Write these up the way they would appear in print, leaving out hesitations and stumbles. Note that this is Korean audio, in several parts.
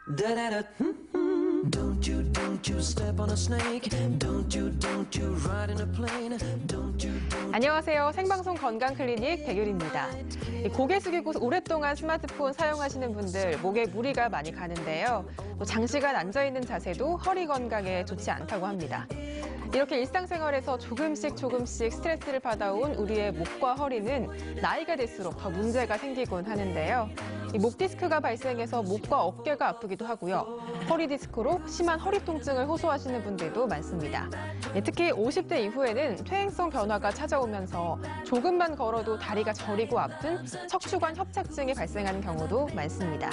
Don't you step on a snake. Don't you ride in a plane. Don't you. 안녕하세요. 생방송 건강클리닉 백유리입니다. 고개 숙이고 오랫동안 스마트폰 사용하시는 분들 목에 무리가 많이 가는데요. 또 장시간 앉아있는 자세도 허리 건강에 좋지 않다고 합니다. 이렇게 일상생활에서 조금씩 스트레스를 받아온 우리의 목과 허리는 나이가 들수록 더 문제가 생기곤 하는데요. 목 디스크가 발생해서 목과 어깨가 아프기도 하고요. 허리 디스크로 심한 허리 통증을 호소하시는 분들도 많습니다. 특히 50대 이후에는 퇴행성 변화가 찾아오면서 조금만 걸어도 다리가 저리고 아픈 척추관 협착증이 발생하는 경우도 많습니다.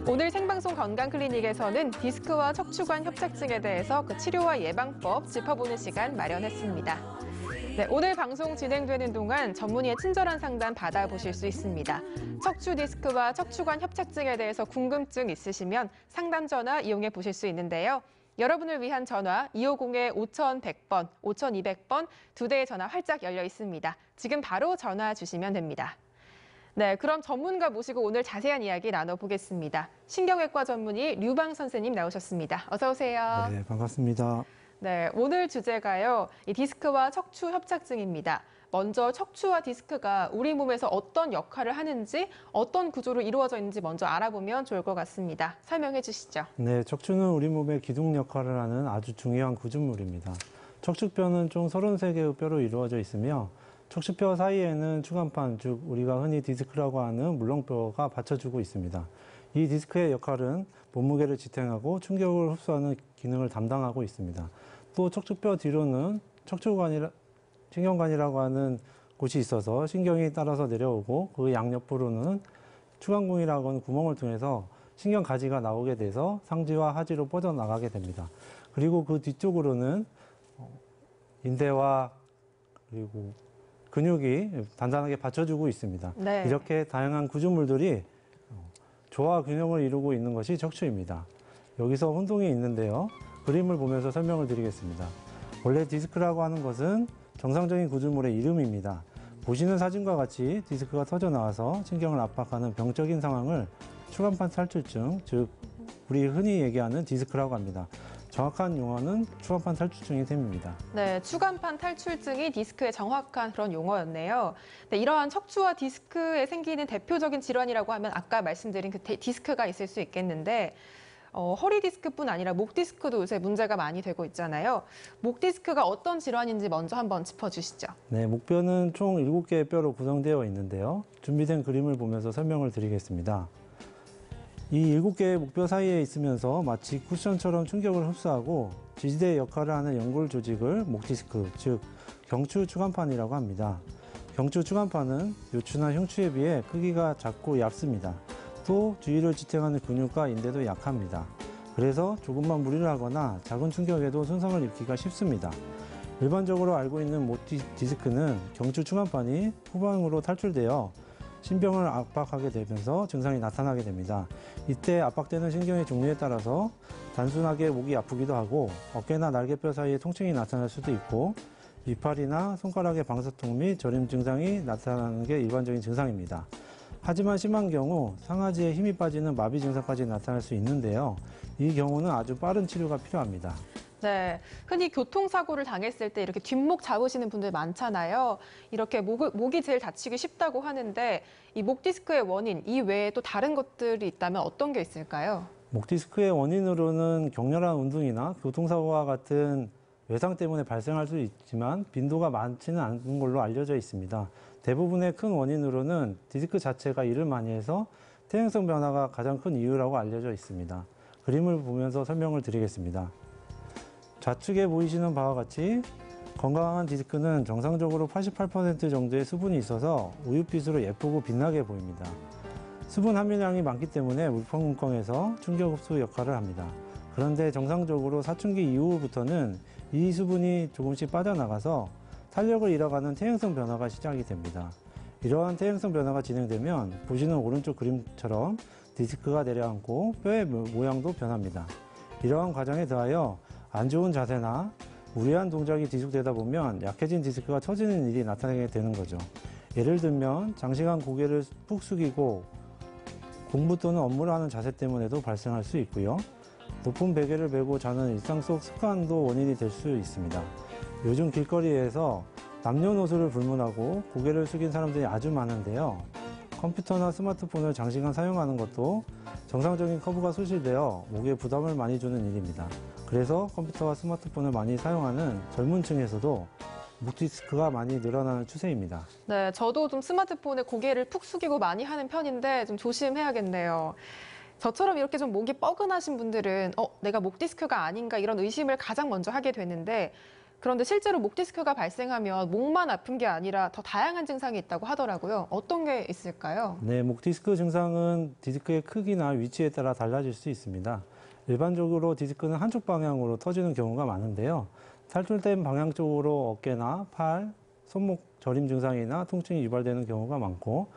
오늘 생방송 건강클리닉에서는 디스크와 척추관 협착증에 대해서 그 치료와 예방법 짚어보는 시간 마련했습니다. 네, 오늘 방송 진행되는 동안 전문의의 친절한 상담 받아보실 수 있습니다. 척추 디스크와 척추관 협착증에 대해서 궁금증 있으시면 상담 전화 이용해 보실 수 있는데요. 여러분을 위한 전화 250-5100번, 5200번 두 대의 전화 활짝 열려 있습니다. 지금 바로 전화 주시면 됩니다. 네, 그럼 전문가 모시고 오늘 자세한 이야기 나눠보겠습니다. 신경외과 전문의 류방 선생님 나오셨습니다. 어서 오세요. 네, 반갑습니다. 네, 오늘 주제가요. 이 디스크와 척추 협착증입니다. 먼저 척추와 디스크가 우리 몸에서 어떤 역할을 하는지, 어떤 구조로 이루어져 있는지 먼저 알아보면 좋을 것 같습니다. 설명해 주시죠. 네, 척추는 우리 몸의 기둥 역할을 하는 아주 중요한 구조물입니다. 척추뼈는 총 33개의 뼈로 이루어져 있으며 척추뼈 사이에는 추간판, 즉 우리가 흔히 디스크라고 하는 물렁뼈가 받쳐주고 있습니다. 이 디스크의 역할은 몸무게를 지탱하고 충격을 흡수하는 기능을 담당하고 있습니다. 또 척추뼈 뒤로는 신경관이라고 하는 곳이 있어서 신경이 따라서 내려오고 그 양옆으로는 추간궁이라고 하는 구멍을 통해서 신경가지가 나오게 돼서 상지와 하지로 뻗어나가게 됩니다. 그리고 그 뒤쪽으로는 인대와 그리고 근육이 단단하게 받쳐주고 있습니다. 네. 이렇게 다양한 구조물들이 조화 균형을 이루고 있는 것이 척추입니다. 여기서 혼동이 있는데요. 그림을 보면서 설명을 드리겠습니다. 원래 디스크라고 하는 것은 정상적인 구조물의 이름입니다. 보시는 사진과 같이 디스크가 터져 나와서 신경을 압박하는 병적인 상황을 추간판 탈출증, 즉 우리 흔히 얘기하는 디스크라고 합니다. 정확한 용어는 추간판 탈출증이 됩니다. 네, 추간판 탈출증이 디스크의 정확한 그런 용어였네요. 네, 이러한 척추와 디스크에 생기는 대표적인 질환이라고 하면 아까 말씀드린 그 디스크가 있을 수 있겠는데 허리 디스크뿐 아니라 목 디스크도 요새 문제가 많이 되고 있잖아요. 목 디스크가 어떤 질환인지 먼저 한번 짚어주시죠. 네, 목뼈는 총 7개의 뼈로 구성되어 있는데요. 준비된 그림을 보면서 설명을 드리겠습니다. 이 7개의 목뼈 사이에 있으면서 마치 쿠션처럼 충격을 흡수하고 지지대 역할을 하는 연골 조직을 목 디스크, 즉 경추 추간판이라고 합니다. 경추 추간판은 요추나 흉추에 비해 크기가 작고 얇습니다. 또 주위를 지탱하는 근육과 인대도 약합니다. 그래서 조금만 무리를 하거나 작은 충격에도 손상을 입기가 쉽습니다. 일반적으로 알고 있는 목 디스크는 경추 추간판이 후방으로 탈출되어 신병을 압박하게 되면서 증상이 나타나게 됩니다. 이때 압박되는 신경의 종류에 따라서 단순하게 목이 아프기도 하고 어깨나 날개뼈 사이에 통증이 나타날 수도 있고 이팔이나 손가락의 방사통 및 저림 증상이 나타나는 게 일반적인 증상입니다. 하지만 심한 경우 상하지에 힘이 빠지는 마비 증상까지 나타날 수 있는데요. 이 경우는 아주 빠른 치료가 필요합니다. 네, 흔히 교통사고를 당했을 때 이렇게 뒷목 잡으시는 분들 많잖아요. 이렇게 목이 제일 다치기 쉽다고 하는데 이 목 디스크의 원인, 이 외에 또 다른 것들이 있다면 어떤 게 있을까요? 목 디스크의 원인으로는 격렬한 운동이나 교통사고와 같은 외상 때문에 발생할 수 있지만 빈도가 많지는 않은 걸로 알려져 있습니다. 대부분의 큰 원인으로는 디스크 자체가 일을 많이 해서 퇴행성 변화가 가장 큰 이유라고 알려져 있습니다. 그림을 보면서 설명을 드리겠습니다. 좌측에 보이시는 바와 같이 건강한 디스크는 정상적으로 88% 정도의 수분이 있어서 우윳빛으로 예쁘고 빛나게 보입니다. 수분 함유량이 많기 때문에 물컹물컹해서 충격 흡수 역할을 합니다. 그런데 정상적으로 사춘기 이후부터는 이 수분이 조금씩 빠져나가서 탄력을 잃어가는 퇴행성 변화가 시작이 됩니다. 이러한 퇴행성 변화가 진행되면 보시는 오른쪽 그림처럼 디스크가 내려앉고 뼈의 모양도 변합니다. 이러한 과정에 더하여 안 좋은 자세나 무리한 동작이 지속되다 보면 약해진 디스크가 터지는 일이 나타나게 되는 거죠. 예를 들면 장시간 고개를 푹 숙이고 공부 또는 업무를 하는 자세 때문에도 발생할 수 있고요. 높은 베개를 메고 자는 일상 속 습관도 원인이 될 수 있습니다. 요즘 길거리에서 남녀노소를 불문하고 고개를 숙인 사람들이 아주 많은데요. 컴퓨터나 스마트폰을 장시간 사용하는 것도 정상적인 커브가 소실되어 목에 부담을 많이 주는 일입니다. 그래서 컴퓨터와 스마트폰을 많이 사용하는 젊은 층에서도 목 디스크가 많이 늘어나는 추세입니다. 네, 저도 좀 스마트폰에 고개를 푹 숙이고 많이 하는 편인데 좀 조심해야겠네요. 저처럼 이렇게 좀 목이 뻐근하신 분들은 내가 목 디스크가 아닌가 이런 의심을 가장 먼저 하게 되는데 그런데 실제로 목 디스크가 발생하면 목만 아픈 게 아니라 더 다양한 증상이 있다고 하더라고요. 어떤 게 있을까요? 네, 목 디스크 증상은 디스크의 크기나 위치에 따라 달라질 수 있습니다. 일반적으로 디스크는 한쪽 방향으로 터지는 경우가 많은데요. 탈출된 방향 쪽으로 어깨나 팔, 손목 저림 증상이나 통증이 유발되는 경우가 많고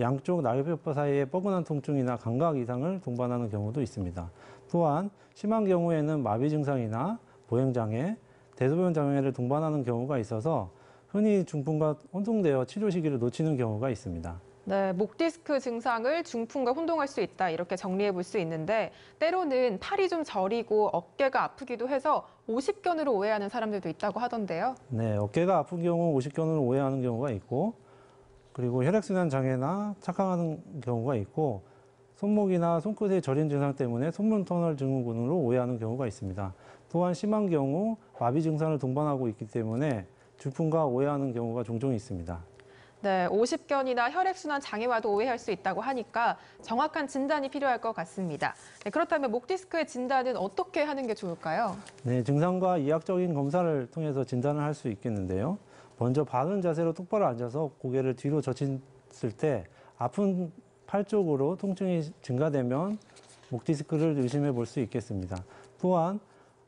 양쪽 날개뼈 사이에 뻐근한 통증이나 감각 이상을 동반하는 경우도 있습니다. 또한 심한 경우에는 마비 증상이나 보행장애, 대소변 장애를 동반하는 경우가 있어서 흔히 중풍과 혼동되어 치료 시기를 놓치는 경우가 있습니다. 네, 목 디스크 증상을 중풍과 혼동할 수 있다 이렇게 정리해 볼 수 있는데 때로는 팔이 좀 저리고 어깨가 아프기도 해서 오십견으로 오해하는 사람들도 있다고 하던데요. 네, 어깨가 아픈 경우 오십견으로 오해하는 경우가 있고 그리고 혈액순환 장애나 착각하는 경우가 있고 손목이나 손끝의 저림 증상 때문에 손문 터널 증후군으로 오해하는 경우가 있습니다. 또한 심한 경우 마비 증상을 동반하고 있기 때문에 중풍과 오해하는 경우가 종종 있습니다. 네, 오십견이나 혈액순환 장애와도 오해할 수 있다고 하니까 정확한 진단이 필요할 것 같습니다. 네, 그렇다면 목 디스크의 진단은 어떻게 하는 게 좋을까요? 네, 증상과 이학적인 검사를 통해서 진단을 할 수 있겠는데요. 먼저 바른 자세로 똑바로 앉아서 고개를 뒤로 젖혔을 때 아픈 팔 쪽으로 통증이 증가되면 목 디스크를 의심해 볼 수 있겠습니다. 또한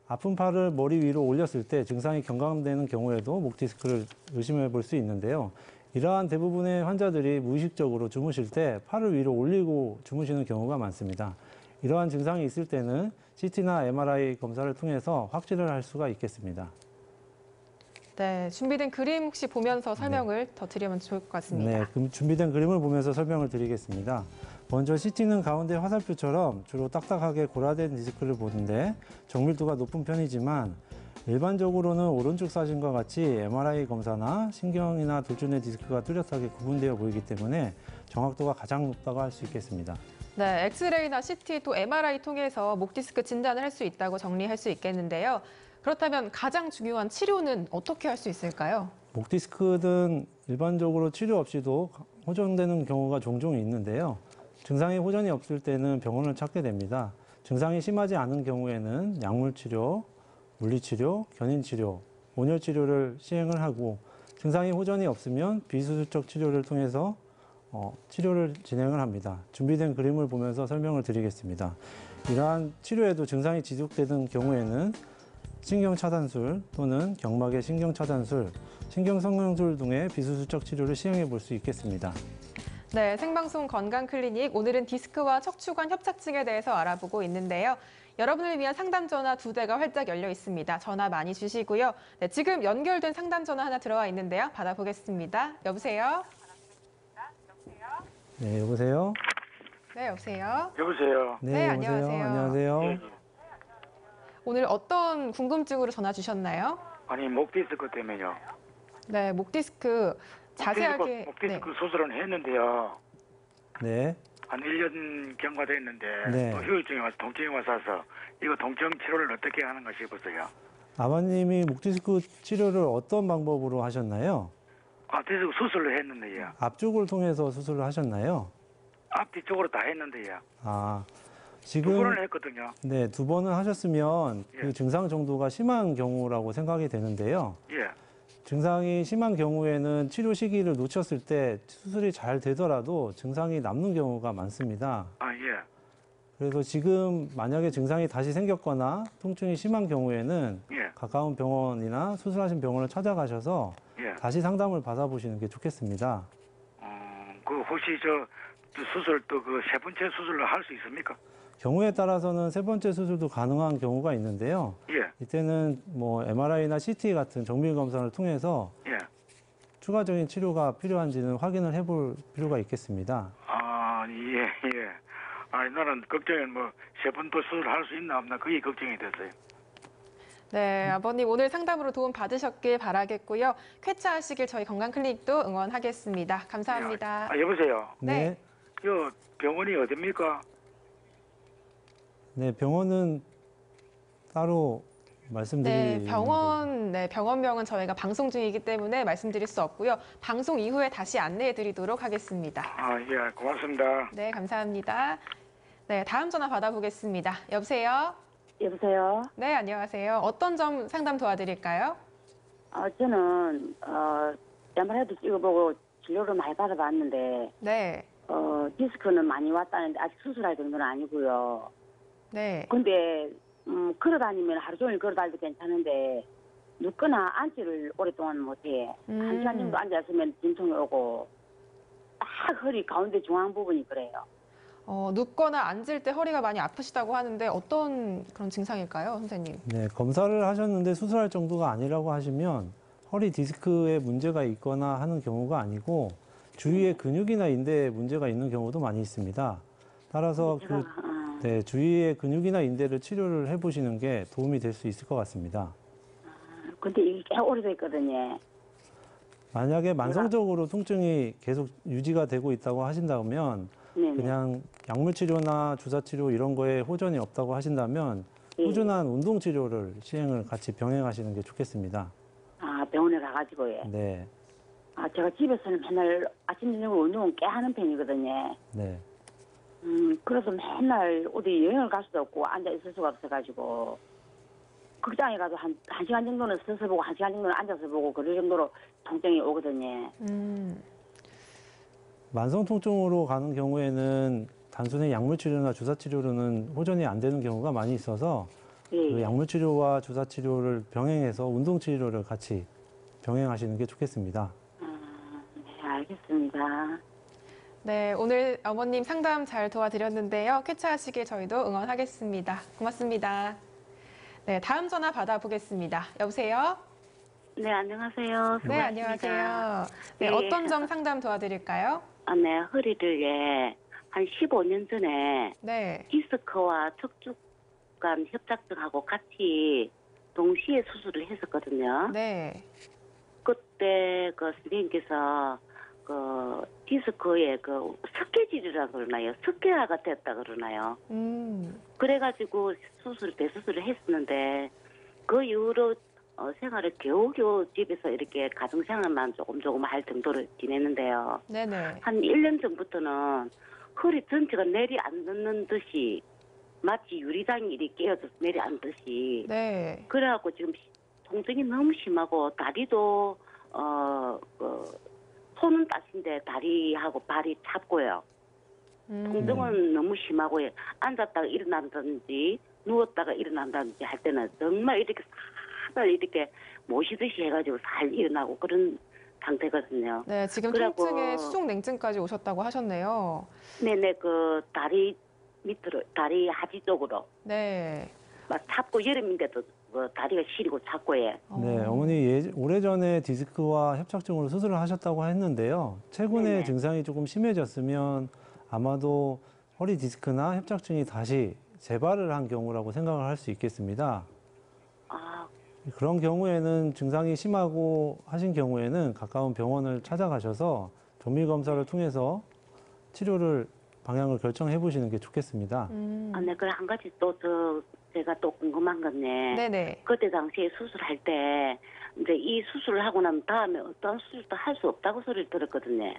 아픈 팔을 머리 위로 올렸을 때 증상이 경감되는 경우에도 목 디스크를 의심해 볼 수 있는데요. 이러한 대부분의 환자들이 무의식적으로 주무실 때 팔을 위로 올리고 주무시는 경우가 많습니다. 이러한 증상이 있을 때는 CT나 MRI 검사를 통해서 확진을 할 수가 있겠습니다. 네, 준비된 그림 혹시 보면서 설명을 더 드리면 좋을 것 같습니다. 네, 그럼 준비된 그림을 보면서 설명을 드리겠습니다. 먼저 CT는 가운데 화살표처럼 주로 딱딱하게 고라된 디스크를 보는데 정밀도가 높은 편이지만 일반적으로는 오른쪽 사진과 같이 MRI 검사나 신경이나 돌출의 디스크가 뚜렷하게 구분되어 보이기 때문에 정확도가 가장 높다고 할 수 있겠습니다. 네, 엑스레이나 CT 또 MRI 통해서 목 디스크 진단을 할 수 있다고 정리할 수 있겠는데요. 그렇다면 가장 중요한 치료는 어떻게 할 수 있을까요? 목 디스크는 일반적으로 치료 없이도 호전되는 경우가 종종 있는데요. 증상이 호전이 없을 때는 병원을 찾게 됩니다. 증상이 심하지 않은 경우에는 약물 치료, 물리치료, 견인치료, 온열치료를 시행을 하고 증상이 호전이 없으면 비수술적 치료를 통해서 치료를 진행을 합니다. 준비된 그림을 보면서 설명을 드리겠습니다. 이러한 치료에도 증상이 지속되는 경우에는 신경차단술 또는 경막의 신경차단술, 신경성형술 등의 비수술적 치료를 시행해 볼 수 있겠습니다. 네, 생방송 건강클리닉 오늘은 디스크와 척추관 협착증에 대해서 알아보고 있는데요. 여러분을 위한 상담 전화 2대가 활짝 열려 있습니다. 전화 많이 주시고요. 네, 지금 연결된 상담 전화 하나 들어와 있는데요. 받아보겠습니다. 여보세요? 네, 여보세요? 네, 여보세요? 여보세요. 네, 여보세요? 안녕하세요. 안녕하세요. 예, 예. 오늘 어떤 궁금증으로 전화 주셨나요? 아니 목 디스크 때문에요. 네, 목 디스크 자세하게. 목 디스크 수술은 했는데요. 네. 한 1년 경과됐는데 네. 또 후유증이 와서 통증이 와서 이거 통증 치료를 어떻게 하는가 싶었어요. 아버님이 목 디스크 치료를 어떤 방법으로 하셨나요? 디스크 수술을 했는데요. 앞쪽을 통해서 수술을 하셨나요? 앞뒤 쪽으로 다 했는데요. 아, 두 지금 번을 했거든요. 네, 2번을 하셨으면 예. 그 증상 정도가 심한 경우라고 생각이 되는데요. 예. 증상이 심한 경우에는 치료 시기를 놓쳤을 때 수술이 잘 되더라도 증상이 남는 경우가 많습니다. 예. 그래서 지금 만약에 증상이 다시 생겼거나 통증이 심한 경우에는 예. 가까운 병원이나 수술하신 병원을 찾아가셔서 예. 다시 상담을 받아보시는 게 좋겠습니다. 그 혹시 저 수술 또 그 세 번째 수술을 할 수 있습니까? 경우에 따라서는 3번째 수술도 가능한 경우가 있는데요. 예. 이때는 뭐 MRI나 CT 같은 정밀 검사를 통해서 예. 추가적인 치료가 필요한지는 확인을 해볼 필요가 있겠습니다. 예, 예. 나는 걱정이 뭐 세 번 또 수술할 수 있나 없나 그게 걱정이 됐어요. 네, 아버님 오늘 상담으로 도움 받으셨길 바라겠고요. 쾌차하시길 저희 건강클리닉도 응원하겠습니다. 감사합니다. 여보세요. 네. 요 병원이 어딥니까? 네, 병원은 따로 말씀드릴 병원명은 저희가 방송 중이기 때문에 말씀드릴 수 없고요. 방송 이후에 다시 안내해 드리도록 하겠습니다. 예, 고맙습니다. 네, 감사합니다. 네, 다음 전화 받아보겠습니다. 여보세요? 여보세요? 네, 안녕하세요. 어떤 점 상담 도와드릴까요? 저는, MRI도 찍어보고 진료를 많이 받아봤는데, 네, 디스크는 많이 왔다는데, 아직 수술할 정도는 아니고요. 네. 근데, 걸어다니면 하루 종일 걸어다니도 괜찮은데, 눕거나 앉지를 오랫동안 못해. 1시간 정도 앉았으면 진통이 오고, 딱 허리 가운데 중앙 부분이 그래요. 눕거나 앉을 때 허리가 많이 아프시다고 하는데 어떤 그런 증상일까요, 선생님? 네, 검사를 하셨는데 수술할 정도가 아니라고 하시면 허리 디스크에 문제가 있거나 하는 경우가 아니고 주위에 근육이나 인대에 문제가 있는 경우도 많이 있습니다. 따라서 주위의 근육이나 인대를 치료를 해보시는 게 도움이 될 수 있을 것 같습니다. 근데 이게 꽤 오래됐거든요. 만약에 만성적으로 통증이 계속 유지가 되고 있다고 하신다면 네네. 그냥 약물 치료나 주사 치료 이런 거에 호전이 없다고 하신다면 꾸준한 운동 치료를 시행을 같이 병행하시는 게 좋겠습니다. 병원에 가가지고, 예. 네. 제가 집에서는 맨날 아침, 저녁 운동은 꽤 하는 편이거든요. 네. 그래서 맨날 어디 여행을 갈 수도 없고 앉아 있을 수가 없어가지고 극장에 가도 한 시간 정도는 서서 보고 한 시간 정도는 앉아서 보고 그럴 정도로 통증이 오거든요. 만성 통증으로 가는 경우에는 단순히 약물 치료나 주사 치료로는 호전이 안 되는 경우가 많이 있어서 그 약물 치료와 주사 치료를 병행해서 운동 치료를 같이 병행하시는 게 좋겠습니다. 네, 알겠습니다. 네, 오늘 어머님 상담 잘 도와드렸는데요. 쾌차하시길 저희도 응원하겠습니다. 고맙습니다. 네, 다음 전화 받아보겠습니다. 여보세요? 네, 안녕하세요. 네, 안녕하세요. 네, 어떤 점 상담 도와드릴까요? 네, 허리를 한 15년 전에 네. 디스크와 척추관 협착증하고 같이 동시에 수술을 했었거든요. 네. 그때 선생님께서 디스크에 석회질이라 그러나요? 석회화가 됐다 그러나요? 그래가지고 대수술을 했었는데 그 이후로 생활을 겨우겨우 집에서 이렇게 가정생활만 조금 할 정도로 지냈는데요. 네네. 한 1년 전부터는 허리 전체가 내려앉는 듯이 마치 유리장이 이렇게 깨어져서 내려앉듯이 네. 그래갖고 지금 통증이 너무 심하고 다리도 손은 따신데 다리하고 발이 찹고요. 통증은 너무 심하고 앉았다가 일어난다든지 누웠다가 일어난다든지 할 때는 정말 이렇게 살을 이렇게 모시듯이 해가지고 살 일어나고 그런 상태거든요. 네, 지금 통증에 수족냉증까지 오셨다고 하셨네요. 네네, 다리 밑으로, 다리 하지 쪽으로. 네. 막 찹고 여름인데도 다리가 시리고 찹고 예. 네, 어머니 오래전에 디스크와 협착증으로 수술을 하셨다고 했는데요. 최근에 네네. 증상이 조금 심해졌으면 아마도 허리 디스크나 협착증이 다시 재발을 한 경우라고 생각을 할 수 있겠습니다. 그런 경우에는 증상이 심하고 하신 경우에는 가까운 병원을 찾아가셔서 정밀 검사를 통해서 치료를 방향을 결정해 보시는 게 좋겠습니다. 네, 그래 한 가지 제가 또 궁금한 건데. 네네. 그때 당시에 수술할 때 이제 이 수술을 하고 난 다음에 어떤 수술도 할 수 없다고 소리를 들었거든요.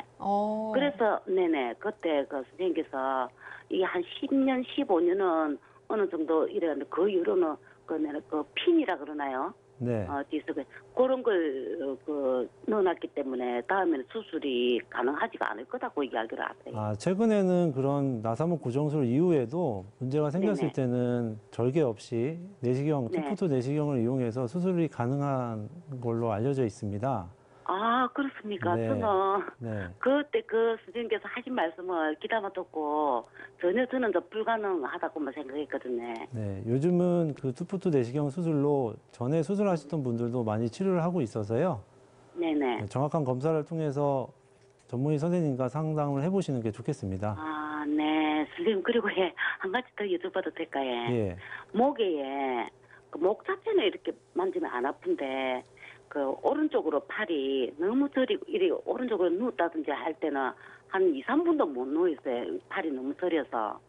그래서 네네 그때 선생님께서 이게 한 10년, 15년은 어느 정도 이래는데 그 이후로는 핀이라 그러나요? 네. 디스크 그런 걸 넣어놨기 때문에 다음에는 수술이 가능하지가 않을 거다고 이야기를 하세요. 최근에는 그런 나사목 고정술 이후에도 문제가 생겼을 네네. 때는 절개 없이 내시경, 네. 투푸트 내시경을 이용해서 수술이 가능한 걸로 알려져 있습니다. 그렇습니까? 네. 저는 네. 그때 선생님께서 하신 말씀을 귀담아 듣고 전혀 저는 불가능하다고만 생각했거든요. 네, 요즘은 그 투푸트 내시경 수술로 전에 수술하셨던 분들도 많이 치료를 하고 있어서요. 네네. 정확한 검사를 통해서 전문의 선생님과 상담을 해보시는 게 좋겠습니다. 네. 예, 선생님, 그리고 예, 한 가지 더 여쭤봐도 될까요? 예. 목에, 그 목 자체는 이렇게 만지면 안 아픈데, 그 오른쪽으로 팔이 너무 저리고, 이리 오른쪽으로 누웠다든지 할 때는 한 2, 3분도 못 누워있어요. 팔이 너무 저려서.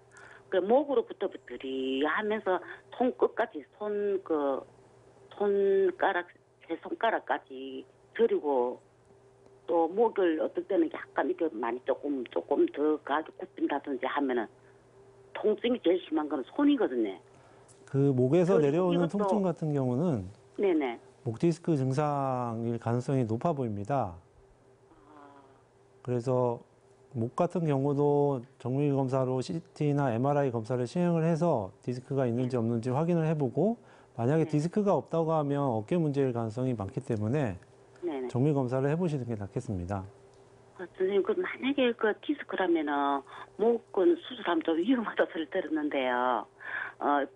그 목으로부터 들이 하면서 손끝까지, 손가락, 제 손가락까지 저리고, 또 목을 어떨 때는 약간 이렇게 많이 조금 더 가게 굽힌다든지 하면은 통증이 제일 심한 건 손이거든요. 그 목에서 그리고 내려오는 이것도- 통증 같은 경우는 네네. 목 디스크 증상일 가능성이 높아 보입니다. 그래서 목 같은 경우도 정밀 검사로 CT나 MRI 검사를 시행을 해서 디스크가 있는지 없는지 확인을 해보고 만약에 디스크가 없다고 하면 어깨 문제일 가능성이 많기 때문에 네네. 정밀 검사를 해보시는 게 낫겠습니다. 선생님, 그 만약에 그 디스크라면은 목은 수술하면 좀 위험하다 소리 들었는데요.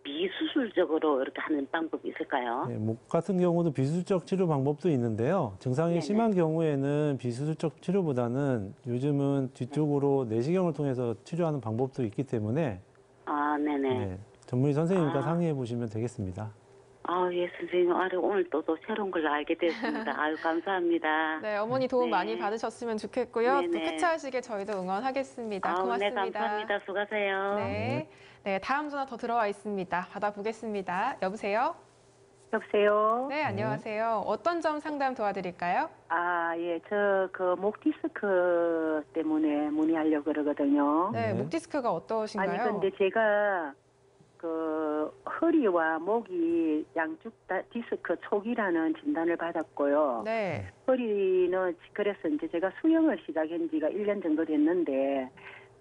비수술적으로 이렇게 하는 방법이 있을까요? 네, 목 같은 경우도 비수술적 치료 방법도 있는데요. 증상이 네네. 심한 경우에는 비수술적 치료보다는 요즘은 뒤쪽으로 내시경을 통해서 치료하는 방법도 있기 때문에 아, 네네. 네, 전문의 선생님과 아. 상의해 보시면 되겠습니다. 아, 예, 선생님. 오늘 또 새로운 걸 알게 됐습니다. 아유, 감사합니다. 네, 어머니 도움 네. 많이 받으셨으면 좋겠고요. 또 네네. 쾌차하시길 저희도 응원하겠습니다. 아우, 네, 고맙습니다. 감사합니다. 수고하세요. 네. 네, 다음 전화 더 들어와 있습니다. 받아보겠습니다. 여보세요? 여보세요? 네, 안녕하세요. 어떤 점 상담 도와드릴까요? 아, 예, 저 그 목 디스크 때문에 문의하려고 그러거든요. 네, 네. 목 디스크가 어떠신가요? 아니, 근데 제가 그 허리와 목이 양쪽 다 디스크 초기라는 진단을 받았고요. 네. 허리는 그래서 이제 제가 수영을 시작한 지가 1년 정도 됐는데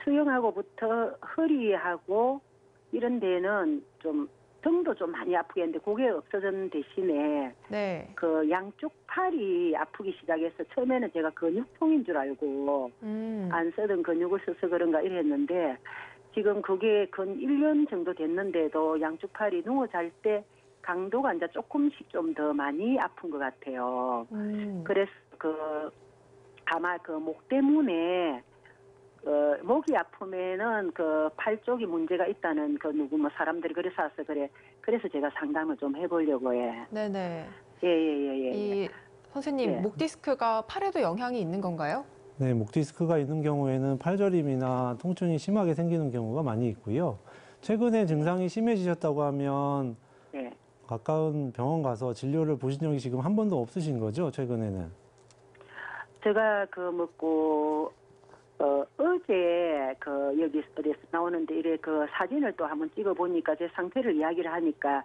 수영하고부터 허리하고 이런 데는 좀 등도 좀 많이 아프게 했는데 그게 없어진 대신에 네. 그 양쪽 팔이 아프기 시작해서 처음에는 제가 근육통인 줄 알고 안 쓰던 근육을 써서 그런가 이랬는데 지금 그게 근 1년 정도 됐는데도 양쪽 팔이 누워 잘 때 강도가 이제 조금씩 좀 더 많이 아픈 것 같아요. 그래서 그 아마 그 목 때문에 목이 아프면은 그 팔 쪽이 문제가 있다는 그 누구 뭐 사람들이 그래서 와서 그래. 그래서 제가 상담을 좀 해보려고 해. 네네. 예. 이 선생님, 예. 목 디스크가 팔에도 영향이 있는 건가요? 네, 목 디스크가 있는 경우에는 팔저림이나 통증이 심하게 생기는 경우가 많이 있고요. 최근에 증상이 심해지셨다고 하면 네. 가까운 병원 가서 진료를 보신 적이 지금 한 번도 없으신 거죠, 최근에는? 제가 그 먹고 어제 그 여기 어디서 나오는데 이래 그 사진을 또 한번 찍어 보니까 제 상태를 이야기를 하니까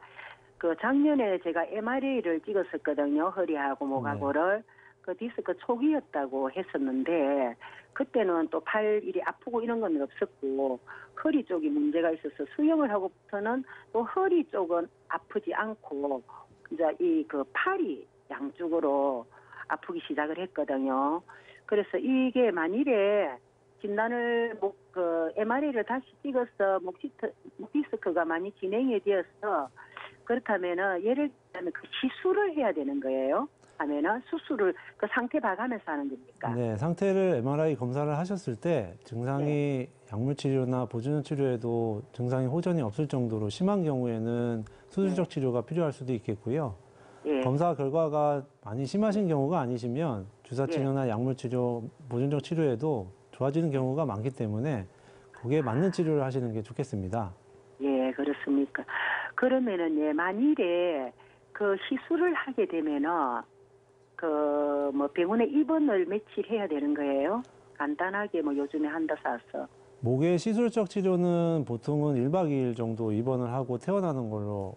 그 작년에 제가 MRI를 찍었었거든요. 허리하고 목하고를. 그 디스크 초기였다고 했었는데 그때는 또 팔 일이 아프고 이런 건 없었고 허리 쪽이 문제가 있어서 수영을 하고부터는 또 허리 쪽은 아프지 않고 이제 이 그 팔이 양쪽으로 아프기 시작을 했거든요. 그래서 이게 만일에 진단을 그 MRI를 다시 찍어서 목 디스크가 많이 진행이 되어서 그렇다면은 예를 들면 그 시술을 해야 되는 거예요. 하면은 수술을 그 상태 봐가면서 하는 겁니까? 네, 상태를 MRI 검사를 하셨을 때 증상이 네. 약물 치료나 보존 치료에도 증상이 호전이 없을 정도로 심한 경우에는 수술적 치료가 필요할 수도 있겠고요. 예. 검사 결과가 많이 심하신 경우가 아니시면 주사 치료나 약물 치료, 보존적 치료에도 좋아지는 경우가 많기 때문에 거기에 맞는 치료를 하시는 게 좋겠습니다. 예, 그렇습니까? 그러면은 예, 만일에 그 시술을 하게 되면은 그 뭐 병원에 입원을 며칠 해야 되는 거예요? 간단하게 뭐 요즘에 한다 사서. 목의 시술적 치료는 보통은 1박 2일 정도 입원을 하고 퇴원하는 걸로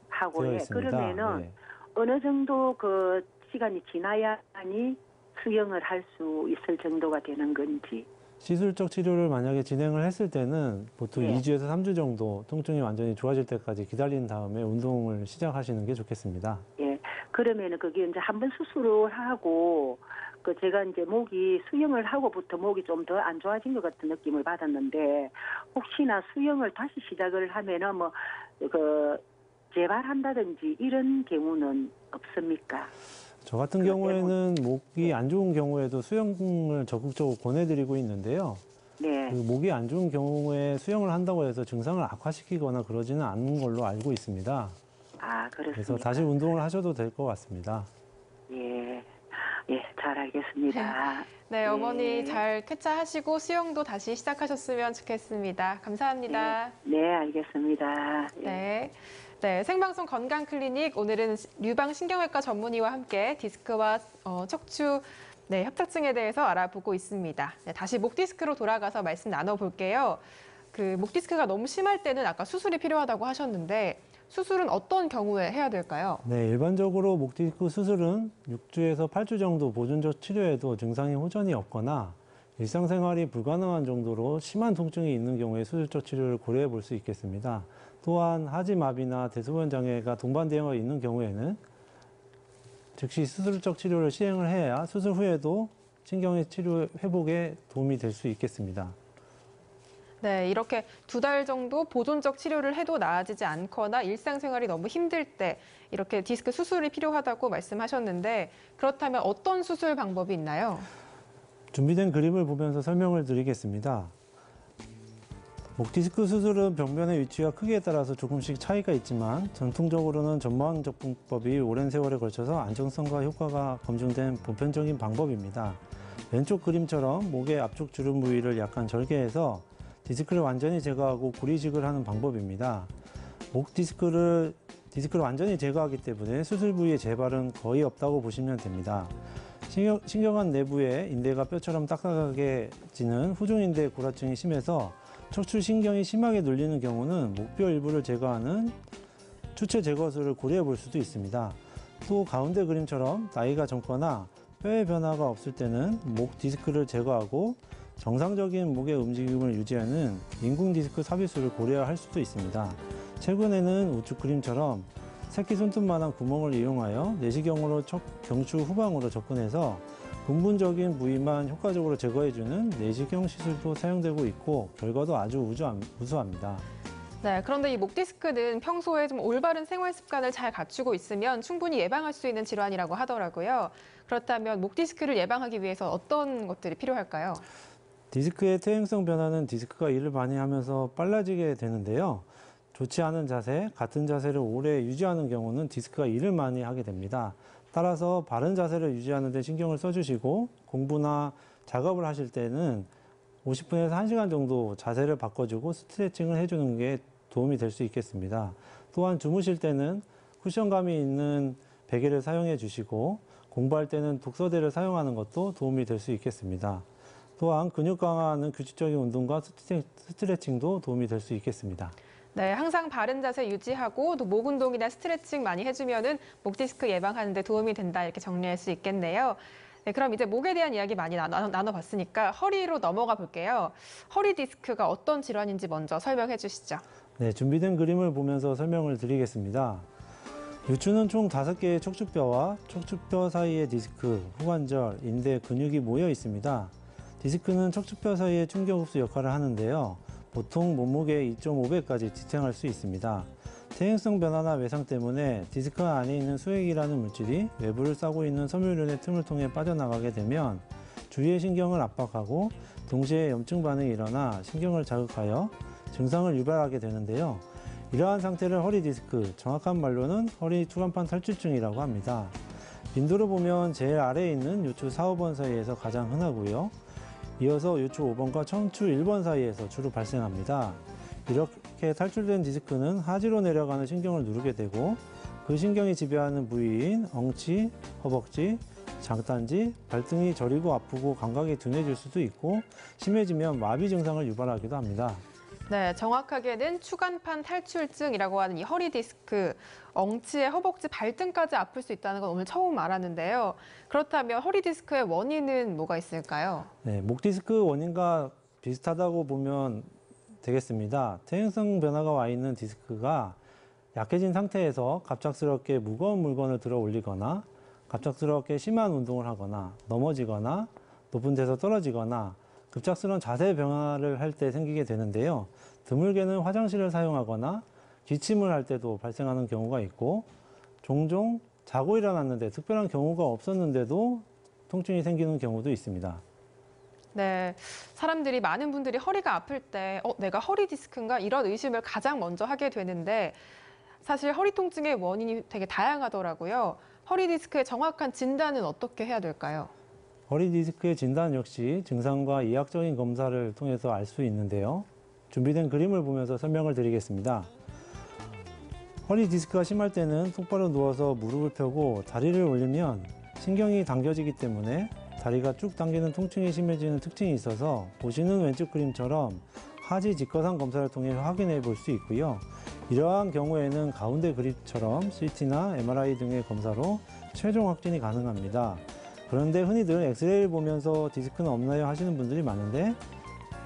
하고 되어 예. 있습니다. 그러면은 네. 어느 정도 그 시간이 지나야만이 수영을 할 수 있을 정도가 되는 건지. 시술적 치료를 만약에 진행을 했을 때는 보통 예. 2주에서 3주 정도 통증이 완전히 좋아질 때까지 기다린 다음에 운동을 시작하시는 게 좋겠습니다. 예. 그러면은 그게 이제 한번 수술을 하고 그 제가 이제 목이 수영을 하고부터 목이 좀 더 안 좋아진 것 같은 느낌을 받았는데 혹시나 수영을 다시 시작을 하면은 뭐 그 재발한다든지 이런 경우는 없습니까? 저 같은 경우에는 목이 안 좋은 경우에도 수영을 적극적으로 권해드리고 있는데요. 네. 그 목이 안 좋은 경우에 수영을 한다고 해서 증상을 악화시키거나 그러지는 않는 걸로 알고 있습니다. 아, 그렇습니까? 그래서 다시 운동을 하셔도 될 것 같습니다. 예. 예, 잘 알겠습니다. 네, 어머니 잘 쾌차하시고 수영도 다시 시작하셨으면 좋겠습니다. 감사합니다. 네, 알겠습니다. 예. 네. 네, 생방송 건강클리닉 오늘은 유방신경외과 전문의와 함께 디스크와 척추 협착증에 대해서 알아보고 있습니다. 네, 다시 목 디스크로 돌아가서 말씀 나눠볼게요. 그 목 디스크가 너무 심할 때는 아까 수술이 필요하다고 하셨는데 수술은 어떤 경우에 해야 될까요? 네, 일반적으로 목 디스크 수술은 6주에서 8주 정도 보존적 치료에도 증상이 호전이 없거나 일상생활이 불가능한 정도로 심한 통증이 있는 경우에 수술적 치료를 고려해 볼 수 있겠습니다. 또한 하지마비나 대소변 장애가 동반되어 있는 경우에는 즉시 수술적 치료를 시행을 해야 수술 후에도 신경의 치료 회복에 도움이 될 수 있겠습니다. 네, 이렇게 2달 정도 보존적 치료를 해도 나아지지 않거나 일상생활이 너무 힘들 때 이렇게 디스크 수술이 필요하다고 말씀하셨는데 그렇다면 어떤 수술 방법이 있나요? 준비된 그림을 보면서 설명을 드리겠습니다. 목 디스크 수술은 병변의 위치와 크기에 따라서 조금씩 차이가 있지만 전통적으로는 전방접근법이 오랜 세월에 걸쳐서 안정성과 효과가 검증된 보편적인 방법입니다. 왼쪽 그림처럼 목의 앞쪽 주름 부위를 약간 절개해서 디스크를 완전히 제거하고 고리식을 하는 방법입니다. 목 디스크를 완전히 제거하기 때문에 수술 부위의 재발은 거의 없다고 보시면 됩니다. 신경관 내부에 인대가 뼈처럼 딱딱하게 지는 후중인대 골화증이 심해서 척추신경이 심하게 눌리는 경우는 목뼈 일부를 제거하는 추체 제거술을 고려해 볼 수도 있습니다. 또 가운데 그림처럼 나이가 젊거나 뼈의 변화가 없을 때는 목 디스크를 제거하고 정상적인 목의 움직임을 유지하는 인공 디스크 삽입술을 고려할 수도 있습니다. 최근에는 우측 그림처럼 새끼 손톱만한 구멍을 이용하여 내시경으로 경추 후방으로 접근해서 근본적인 부위만 효과적으로 제거해주는 내시경 시술도 사용되고 있고 결과도 아주 우수합니다. 네, 그런데 이 목 디스크는 평소에 좀 올바른 생활 습관을 잘 갖추고 있으면 충분히 예방할 수 있는 질환이라고 하더라고요. 그렇다면 목 디스크를 예방하기 위해서 어떤 것들이 필요할까요? 디스크의 퇴행성 변화는 디스크가 일을 많이 하면서 빨라지게 되는데요. 좋지 않은 자세, 같은 자세를 오래 유지하는 경우는 디스크가 일을 많이 하게 됩니다. 따라서 바른 자세를 유지하는 데 신경을 써주시고 공부나 작업을 하실 때는 50분에서 1시간 정도 자세를 바꿔주고 스트레칭을 해주는 게 도움이 될 수 있겠습니다. 또한 주무실 때는 쿠션감이 있는 베개를 사용해 주시고 공부할 때는 독서대를 사용하는 것도 도움이 될 수 있겠습니다. 또한 근육 강화하는 규칙적인 운동과 스트레칭도 도움이 될 수 있겠습니다. 네, 항상 바른 자세 유지하고 또 목 운동이나 스트레칭 많이 해주면은 목 디스크 예방하는 데 도움이 된다 이렇게 정리할 수 있겠네요. 네, 그럼 이제 목에 대한 이야기 많이 나눠봤으니까 허리로 넘어가 볼게요. 허리 디스크가 어떤 질환인지 먼저 설명해 주시죠. 네, 준비된 그림을 보면서 설명을 드리겠습니다. 유추는 총 5개의 척추뼈와 척추뼈 사이에 디스크, 후관절, 인대, 근육이 모여 있습니다. 디스크는 척추뼈 사이의 충격 흡수 역할을 하는데요. 보통 몸무게 2.5배까지 지탱할 수 있습니다. 퇴행성 변화나 외상 때문에 디스크 안에 있는 수액이라는 물질이 외부를 싸고 있는 섬유륜의 틈을 통해 빠져나가게 되면 주위의 신경을 압박하고 동시에 염증 반응이 일어나 신경을 자극하여 증상을 유발하게 되는데요. 이러한 상태를 허리 디스크, 정확한 말로는 허리 투간판 탈출증이라고 합니다. 빈도로 보면 제일 아래에 있는 요추 4, 5번 사이에서 가장 흔하고요. 이어서 요추 5번과 척추 1번 사이에서 주로 발생합니다. 이렇게 탈출된 디스크는 하지로 내려가는 신경을 누르게 되고 그 신경이 지배하는 부위인 엉치, 허벅지, 장단지, 발등이 저리고 아프고 감각이 둔해질 수도 있고 심해지면 마비 증상을 유발하기도 합니다. 네, 정확하게는 추간판 탈출증이라고 하는 이 허리 디스크, 엉치에 허벅지, 발등까지 아플 수 있다는 건 오늘 처음 알았는데요. 그렇다면 허리 디스크의 원인은 뭐가 있을까요? 네, 목 디스크 원인과 비슷하다고 보면 되겠습니다. 퇴행성 변화가 와 있는 디스크가 약해진 상태에서 갑작스럽게 무거운 물건을 들어 올리거나 갑작스럽게 심한 운동을 하거나 넘어지거나 높은 데서 떨어지거나 급작스러운 자세 변화를 할 때 생기게 되는데요. 드물게는 화장실을 사용하거나 기침을 할 때도 발생하는 경우가 있고 종종 자고 일어났는데 특별한 경우가 없었는데도 통증이 생기는 경우도 있습니다. 네, 사람들이 많은 분들이 허리가 아플 때 내가 허리 디스크인가 이런 의심을 가장 먼저 하게 되는데 사실 허리 통증의 원인이 되게 다양하더라고요. 허리 디스크의 정확한 진단은 어떻게 해야 될까요? 허리 디스크의 진단 역시 증상과 이학적인 검사를 통해서 알 수 있는데요. 준비된 그림을 보면서 설명을 드리겠습니다. 허리 디스크가 심할 때는 똑바로 누워서 무릎을 펴고 다리를 올리면 신경이 당겨지기 때문에 다리가 쭉 당기는 통증이 심해지는 특징이 있어서 보시는 왼쪽 그림처럼 하지 직거상 검사를 통해 확인해 볼 수 있고요. 이러한 경우에는 가운데 그림처럼 CT나 MRI 등의 검사로 최종 확진이 가능합니다. 그런데 흔히들 엑스레이를 보면서 디스크는 없나요 하시는 분들이 많은데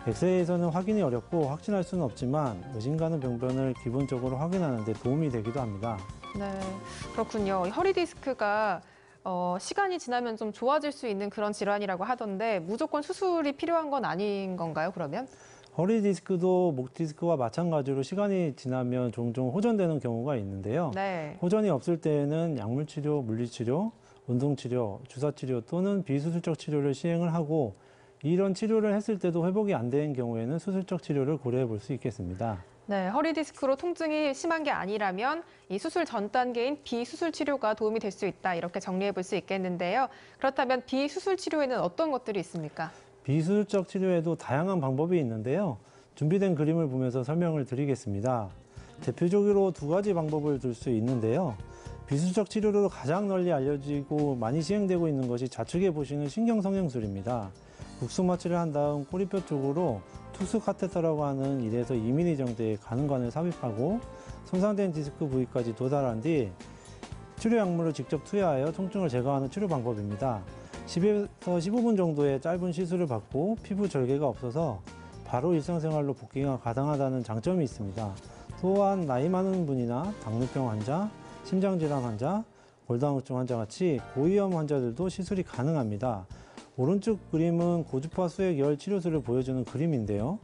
엑스레이에서는 확인이 어렵고 확진할 수는 없지만 의심 가는 병변을 기본적으로 확인하는 데 도움이 되기도 합니다. 네, 그렇군요. 허리 디스크가 시간이 지나면 좀 좋아질 수 있는 그런 질환이라고 하던데 무조건 수술이 필요한 건 아닌 건가요, 그러면? 허리 디스크도 목 디스크와 마찬가지로 시간이 지나면 종종 호전되는 경우가 있는데요. 네. 호전이 없을 때에는 약물 치료, 물리 치료, 운동 치료, 주사 치료 또는 비수술적 치료를 시행을 하고 이런 치료를 했을 때도 회복이 안 된 경우에는 수술적 치료를 고려해 볼 수 있겠습니다. 네, 허리 디스크로 통증이 심한 게 아니라면 이 수술 전 단계인 비수술 치료가 도움이 될 수 있다. 이렇게 정리해 볼 수 있겠는데요. 그렇다면 비수술 치료에는 어떤 것들이 있습니까? 비수술적 치료에도 다양한 방법이 있는데요. 준비된 그림을 보면서 설명을 드리겠습니다. 대표적으로 두 가지 방법을 들 수 있는데요. 비수술적 치료로 가장 널리 알려지고 많이 시행되고 있는 것이 좌측에 보시는 신경성형술입니다. 국소마취를 한 다음 꼬리뼈 쪽으로 투수 카테터라고 하는 1에서 2mm 정도의 가는관을 삽입하고 손상된 디스크 부위까지 도달한 뒤 치료 약물을 직접 투여하여 통증을 제거하는 치료 방법입니다. 10에서 15분 정도의 짧은 시술을 받고 피부 절개가 없어서 바로 일상생활로 복귀가 가능하다는 장점이 있습니다. 또한 나이 많은 분이나 당뇨병 환자, 심장질환 환자, 골다공증 환자 같이 고위험 환자들도 시술이 가능합니다. 오른쪽 그림은 고주파 수액열 치료술을 보여주는 그림인데요.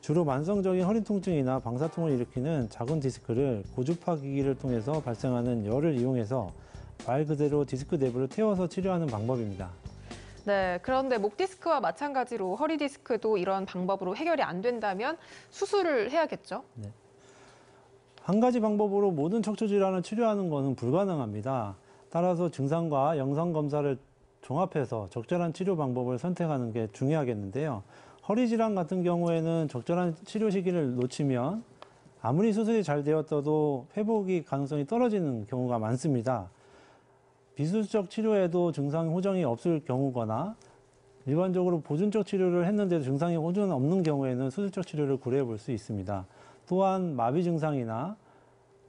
주로 만성적인 허리 통증이나 방사통을 일으키는 작은 디스크를 고주파 기기를 통해서 발생하는 열을 이용해서 말 그대로 디스크 내부를 태워서 치료하는 방법입니다. 네, 그런데 목 디스크와 마찬가지로 허리 디스크도 이런 방법으로 해결이 안 된다면 수술을 해야겠죠? 네. 한 가지 방법으로 모든 척추 질환을 치료하는 것은 불가능합니다. 따라서 증상과 영상 검사를 종합해서 적절한 치료 방법을 선택하는 게 중요하겠는데요. 허리 질환 같은 경우에는 적절한 치료 시기를 놓치면 아무리 수술이 잘 되었어도 회복이 가능성이 떨어지는 경우가 많습니다. 비수술적 치료에도 증상 호전이 없을 경우거나 일반적으로 보존적 치료를 했는데도 증상이 호전 없는 경우에는 수술적 치료를 고려해 볼 수 있습니다. 또한 마비 증상이나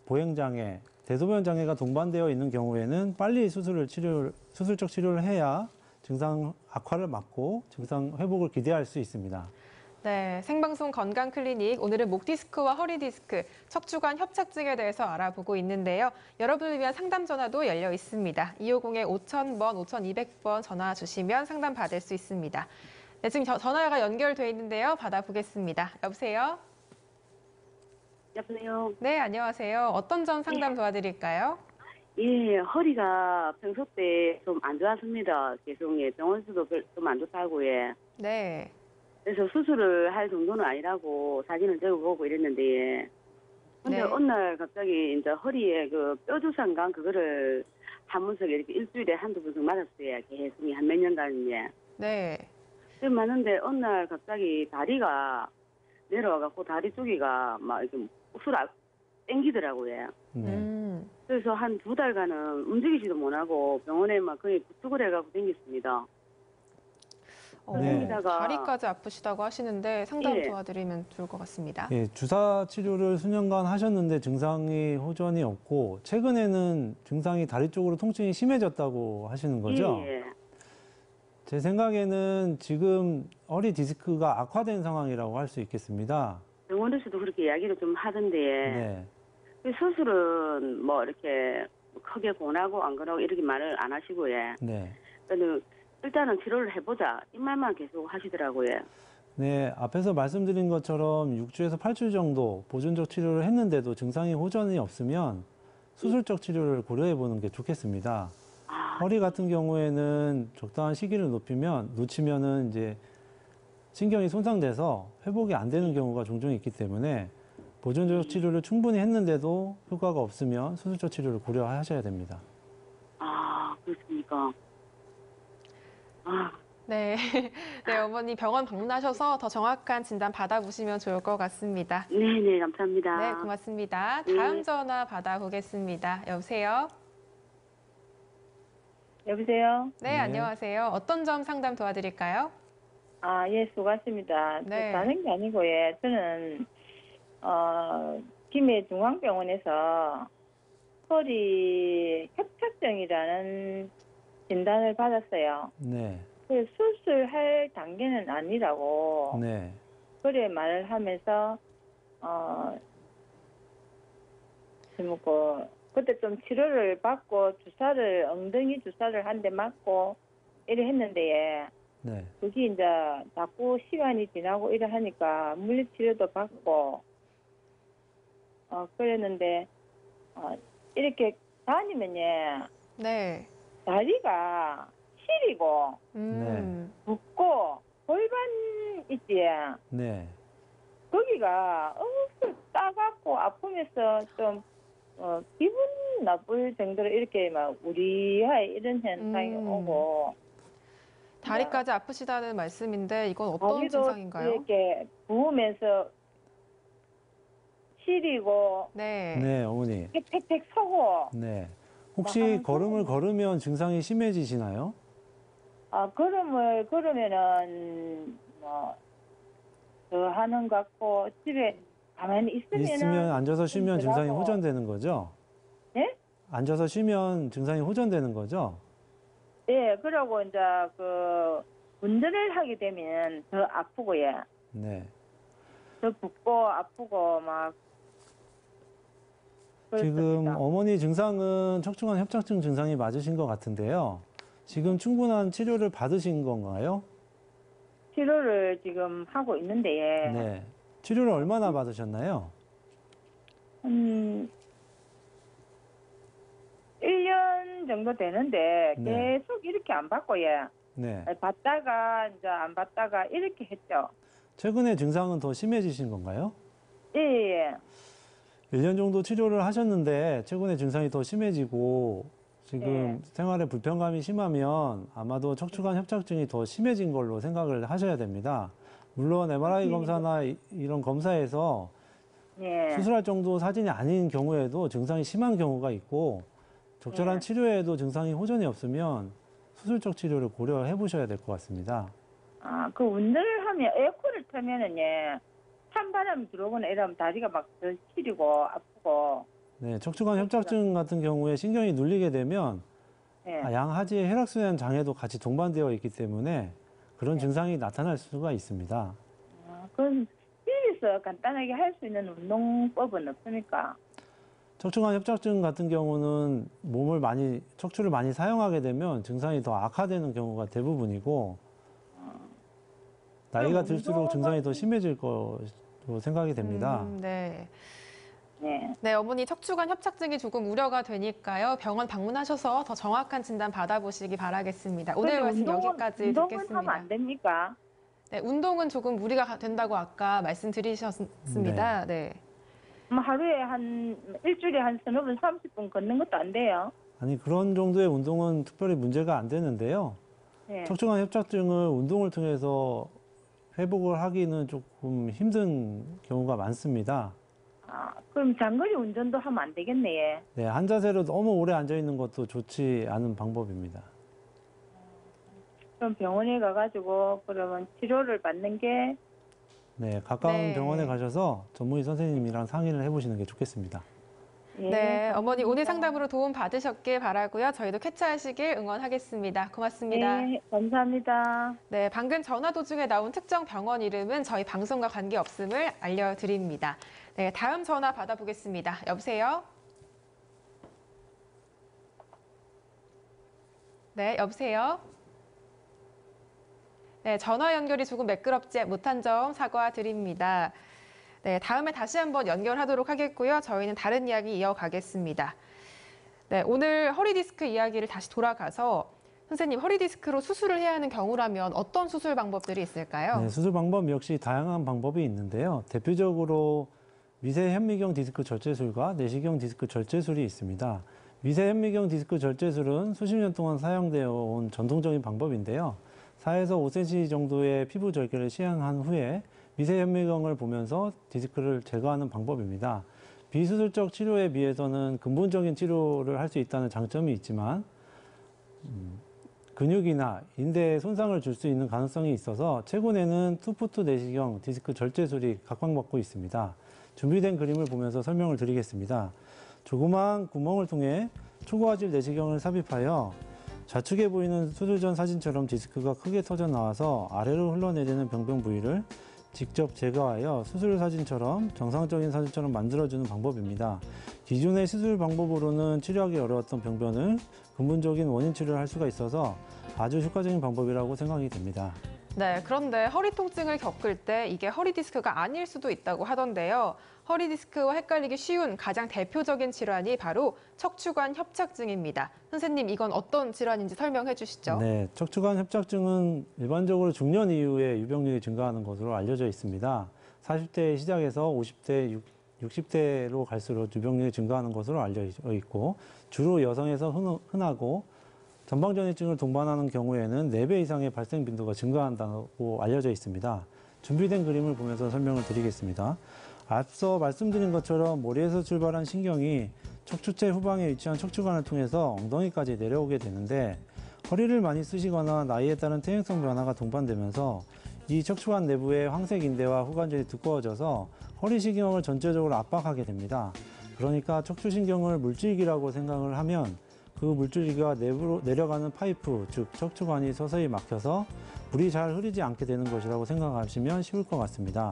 보행장애, 대소변 장애가 동반되어 있는 경우에는 빨리 수술적 치료를 해야 증상 악화를 막고 증상 회복을 기대할 수 있습니다. 네, 생방송 건강클리닉 오늘은 목 디스크와 허리 디스크, 척추관 협착증에 대해서 알아보고 있는데요. 여러분을 위한 상담 전화도 열려 있습니다. 250-5000번, 5200번 전화 주시면 상담 받을 수 있습니다. 네, 지금 전화가 연결돼 있는데요. 받아보겠습니다. 여보세요? 여보세요. 네, 안녕하세요. 어떤 점 상담 도와드릴까요? 예, 허리가 평소 때 좀 안 좋았습니다. 계속 병원에서도 좀 안 좋다고 예. 네. 그래서 수술을 할 정도는 아니라고 사진을 찍어보고 이랬는데 예. 근데 네. 어느 날 갑자기 이제 허리에 그 뼈주사인가 그거를 한 번씩 이렇게 일주일에 한두 번씩 맞았어요. 계속 한 몇 년간 예. 네. 그래 맞는데 어느 날 갑자기 다리가 내려와갖고 다리 쪽이가 막 이렇게 술 땡기더라고요. 네. 그래서 한 2달간은 움직이지도 못하고 병원에 막 거의 부축을 해갖고 댕겼습니다. 네. 다리까지 아프시다고 하시는데 상담 예. 도와드리면 좋을 것 같습니다. 예, 주사 치료를 수년간 하셨는데 증상이 호전이 없고 최근에는 증상이 다리 쪽으로 통증이 심해졌다고 하시는 거죠? 예. 제 생각에는 지금 허리 디스크가 악화된 상황이라고 할 수 있겠습니다. 병원에서도 그렇게 이야기를 좀 하던데 네. 그 수술은 뭐 이렇게 크게 권하고 안 권하고 이렇게 말을 안 하시고 예. 네. 그러니까 일단은 치료를 해보자 이 말만 계속 하시더라고요. 네, 앞에서 말씀드린 것처럼 6주에서 8주 정도 보존적 치료를 했는데도 증상이 호전이 없으면 수술적 치료를 고려해 보는 게 좋겠습니다. 허리 같은 경우에는 적당한 시기를 놓치면은 이제 신경이 손상돼서 회복이 안 되는 경우가 종종 있기 때문에 보존적 치료를 충분히 했는데도 효과가 없으면 수술적 치료를 고려하셔야 됩니다. 아, 그렇습니까? 아, 네. 네, 어머니 병원 방문하셔서 더 정확한 진단 받아보시면 좋을 것 같습니다. 네네, 감사합니다. 네, 고맙습니다. 다음 전화 받아보겠습니다. 여보세요? 여보세요? 네, 네. 안녕하세요. 어떤 점 상담 도와드릴까요? 아, 예, 수고하십니다. 네. 다른 게 아니고, 예, 저는, 김해중앙병원에서 허리 협착증이라는 진단을 받았어요. 네. 그 수술할 단계는 아니라고, 네. 그래 말을 하면서, 그때 좀 치료를 받고, 엉덩이 주사를 한 대 맞고, 이래 했는데, 예. 네. 그게 이제 자꾸 시간이 지나고 이래 하니까 물리치료도 받고 그랬는데 이렇게 다니면 네. 다리가 시리고 붓고 골반 있지 네. 거기가 엄청 따갑고 아프면서 좀 기분 나쁠 정도로 이렇게 막 우리하에 이런 현상이 오고 다리까지 아프시다는 말씀인데 이건 어떤 다리도 증상인가요? 이렇게 부으면서 시리고 네. 네, 어머니. 팩팩팩 서고 네. 혹시 걸음을 걸으면 증상이 심해지시나요? 걸음을 걸으면은 더 하는 것 같고 집에 가만히 있으면 앉아서 쉬면 증상이 덜하고. 호전되는 거죠? 네? 앉아서 쉬면 증상이 호전되는 거죠? 예, 그러고 이제 운전을 하게 되면 더 아프고 네. 더 붓고 아프고 막 지금 그렇습니다. 어머니 증상은 척추관 협착증 증상이 맞으신 것 같은데요. 지금 충분한 치료를 받으신 건가요? 치료를 지금 하고 있는데 네. 치료를 얼마나 받으셨나요? 1년 정도 되는데 네. 계속 이렇게 안 받고 네. 받다가 이제 안 받다가 이렇게 했죠. 최근에 증상은 더 심해지신 건가요? 예. 1년 정도 치료를 하셨는데 최근에 증상이 더 심해지고 지금 생활에 불편감이 심하면 아마도 척추관 협착증이 더 심해진 걸로 생각을 하셔야 됩니다. 물론 MRI 검사나 이런 검사에서 예. 수술할 정도 사진이 아닌 경우에도 증상이 심한 경우가 있고 적절한 치료에도 증상이 호전이 없으면 수술적 치료를 고려해 보셔야 될 것 같습니다. 그 운전을 하면 에어컨을 틀면은 찬바람이 들어오거나 이러면 다리가 막 더 시리고 아프고. 네, 척추관 협착증 같은 경우에 신경이 눌리게 되면 양하지의 혈액순환 장애도 같이 동반되어 있기 때문에 그런 증상이 나타날 수가 있습니다. 그럼 집에서 간단하게 할 수 있는 운동법은 없습니까? 척추관 협착증 같은 경우는 척추를 많이 사용하게 되면 증상이 더 악화되는 경우가 대부분이고 나이가 들수록 증상이 더 심해질 것으로 생각이 됩니다. 네. 네. 네, 어머니 척추관 협착증이 조금 우려가 되니까요. 병원 방문하셔서 더 정확한 진단 받아보시기 바라겠습니다. 오늘 말씀 여기까지 운동은 듣겠습니다. 하면 안 됩니까? 네, 운동은 조금 무리가 된다고 아까 말씀드리셨습니다. 네. 하루에 일주일에 한 서너 번 30분 걷는 것도 안 돼요. 아니 그런 정도의 운동은 특별히 문제가 안 되는데요. 네. 척추관 협착증을 운동을 통해서 회복을 하기는 조금 힘든 경우가 많습니다. 그럼 장거리 운전도 하면 안 되겠네. 네, 한 자세로 너무 오래 앉아 있는 것도 좋지 않은 방법입니다. 그럼 병원에 가가지고 그러면 치료를 받는 게 네, 가까운 네. 병원에 가셔서 전문의 선생님이랑 상의를 해보시는 게 좋겠습니다. 네, 어머니 오늘 상담으로 도움 받으셨길 바라고요. 저희도 쾌차하시길 응원하겠습니다. 고맙습니다. 네, 감사합니다. 네, 방금 전화 도중에 나온 특정 병원 이름은 저희 방송과 관계없음을 알려드립니다. 네, 다음 전화 받아보겠습니다. 여보세요? 네, 여보세요? 네, 전화 연결이 조금 매끄럽지 못한 점 사과드립니다. 네, 다음에 다시 한번 연결하도록 하겠고요. 저희는 다른 이야기 이어가겠습니다. 네, 오늘 허리 디스크 이야기를 다시 돌아가서 선생님, 허리 디스크로 수술을 해야 하는 경우라면 어떤 수술 방법들이 있을까요? 네, 수술 방법 역시 다양한 방법이 있는데요. 대표적으로 미세 현미경 디스크 절제술과 내시경 디스크 절제술이 있습니다. 미세 현미경 디스크 절제술은 수십 년 동안 사용되어 온 전통적인 방법인데요. 4에서 5cm 정도의 피부 절개를 시행한 후에 미세 현미경을 보면서 디스크를 제거하는 방법입니다. 비수술적 치료에 비해서는 근본적인 치료를 할 수 있다는 장점이 있지만 근육이나 인대에 손상을 줄 수 있는 가능성이 있어서 최근에는 투푸트 내시경 디스크 절제술이 각광받고 있습니다. 준비된 그림을 보면서 설명을 드리겠습니다. 조그마한 구멍을 통해 초고화질 내시경을 삽입하여 좌측에 보이는 수술 전 사진처럼 디스크가 크게 터져 나와서 아래로 흘러내리는 병변 부위를 직접 제거하여 수술 사진처럼 정상적인 사진처럼 만들어주는 방법입니다. 기존의 수술 방법으로는 치료하기 어려웠던 병변을 근본적인 원인 치료를 할 수가 있어서 아주 효과적인 방법이라고 생각이 됩니다. 네, 그런데 허리 통증을 겪을 때 이게 허리 디스크가 아닐 수도 있다고 하던데요. 허리 디스크와 헷갈리기 쉬운 가장 대표적인 질환이 바로 척추관 협착증입니다. 선생님, 이건 어떤 질환인지 설명해 주시죠. 네, 척추관 협착증은 일반적으로 중년 이후에 유병률이 증가하는 것으로 알려져 있습니다. 40대 시작해서 50대, 60대로 갈수록 유병률이 증가하는 것으로 알려져 있고 주로 여성에서 흔하고 전방전이증을 동반하는 경우에는 4배 이상의 발생 빈도가 증가한다고 알려져 있습니다. 준비된 그림을 보면서 설명을 드리겠습니다. 앞서 말씀드린 것처럼 머리에서 출발한 신경이 척추체 후방에 위치한 척추관을 통해서 엉덩이까지 내려오게 되는데 허리를 많이 쓰시거나 나이에 따른 퇴행성 변화가 동반되면서 이 척추관 내부의 황색 인대와 후관절이 두꺼워져서 허리신경을 전체적으로 압박하게 됩니다. 그러니까 척추신경을 물줄기라고 생각을 하면 그 물줄기가 내부로 내려가는 파이프, 즉 척추관이 서서히 막혀서 물이 잘 흐르지 않게 되는 것이라고 생각하시면 쉬울 것 같습니다.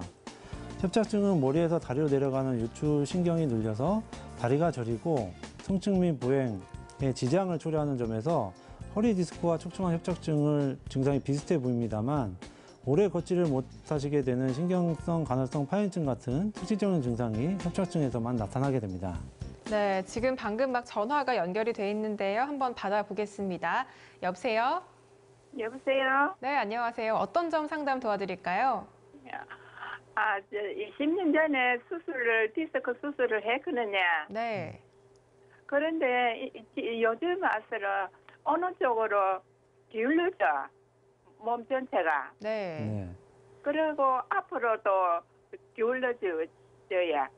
협착증은 머리에서 다리로 내려가는 요추신경이 눌려서 다리가 저리고 통증 및 보행에 지장을 초래하는 점에서 허리 디스크와 척추관 협착증을 증상이 비슷해 보입니다만 오래 걷지를 못하시게 되는 신경성 간헐성 파인증 같은 특징적인 증상이 협착증에서만 나타나게 됩니다. 네, 지금 방금 막 전화가 연결이 돼 있는데요. 한번 받아보겠습니다. 여보세요? 여보세요? 네, 안녕하세요. 어떤 점 상담 도와드릴까요? 20년 전에 디스크 수술을 했거든요. 네. 그런데 요즘 와서는 어느 쪽으로 기울어져, 몸 전체가. 네. 그리고 앞으로도 기울어져야.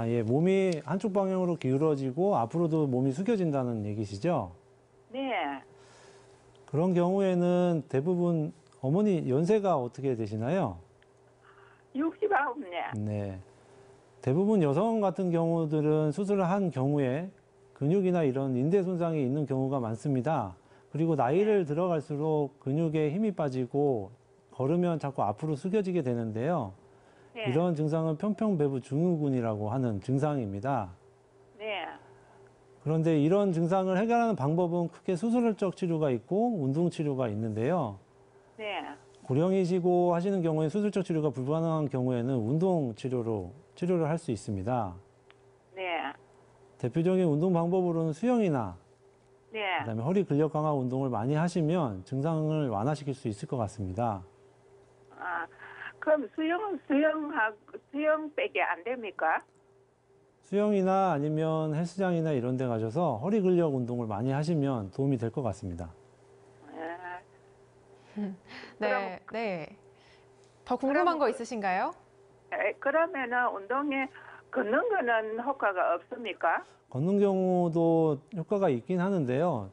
예, 몸이 한쪽 방향으로 기울어지고 앞으로도 몸이 숙여진다는 얘기시죠? 네. 그런 경우에는 대부분 어머니 연세가 어떻게 되시나요? 69네. 네. 대부분 여성 같은 경우들은 수술을 한 경우에 근육이나 이런 인대 손상이 있는 경우가 많습니다. 그리고 나이를 들어갈수록 근육에 힘이 빠지고 걸으면 자꾸 앞으로 숙여지게 되는데요. 네. 이런 증상은 편평배부 증후군이라고 하는 증상입니다. 네. 그런데 이런 증상을 해결하는 방법은 크게 수술적 치료가 있고 운동 치료가 있는데요. 네. 고령이시고 하시는 경우에 수술적 치료가 불가능한 경우에는 운동 치료로 치료를 할 수 있습니다. 네. 대표적인 운동 방법으로는 수영이나 네. 그다음에 허리 근력 강화 운동을 많이 하시면 증상을 완화시킬 수 있을 것 같습니다. 그럼 수영밖에 안 됩니까? 수영이나 아니면 헬스장이나 이런 데 가셔서 허리 근력 운동을 많이 하시면 도움이 될 것 같습니다. 네, 네. 더 궁금한 거 있으신가요? 그러면은 운동에 걷는 거는 효과가 없습니까? 걷는 경우도 효과가 있긴 하는데요.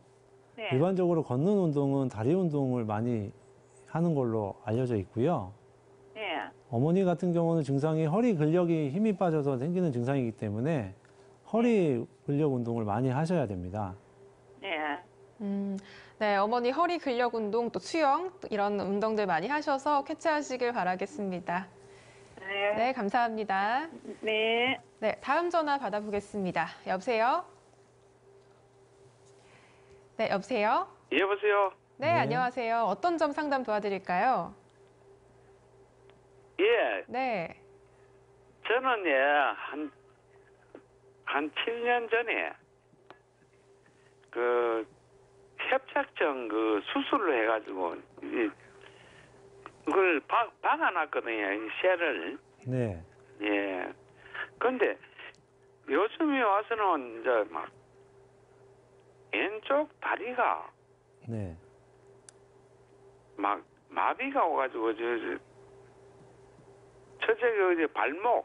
네. 일반적으로 걷는 운동은 다리 운동을 많이 하는 걸로 알려져 있고요. 네. 어머니 같은 경우는 증상이 허리 근력이 힘이 빠져서 생기는 증상이기 때문에 허리 근력 운동을 많이 하셔야 됩니다. 네. 네, 어머니 허리 근력 운동, 또 수영 이런 운동들 많이 하셔서 쾌차하시길 바라겠습니다. 네. 네, 감사합니다. 네. 네, 다음 전화 받아보겠습니다. 여보세요? 네, 여보세요? 여보세요. 네, 네. 안녕하세요. 어떤 점 상담 도와드릴까요? 예, 네, 저는 한 7년 전에 협착증 그 수술을 해가지고 그걸 박아놨거든요. 이 쇠를. 네. 예. 근데 요즘에 와서는 이제 막 왼쪽 다리가 네. 막 마비가 오가지고 저쪽 이제 발목에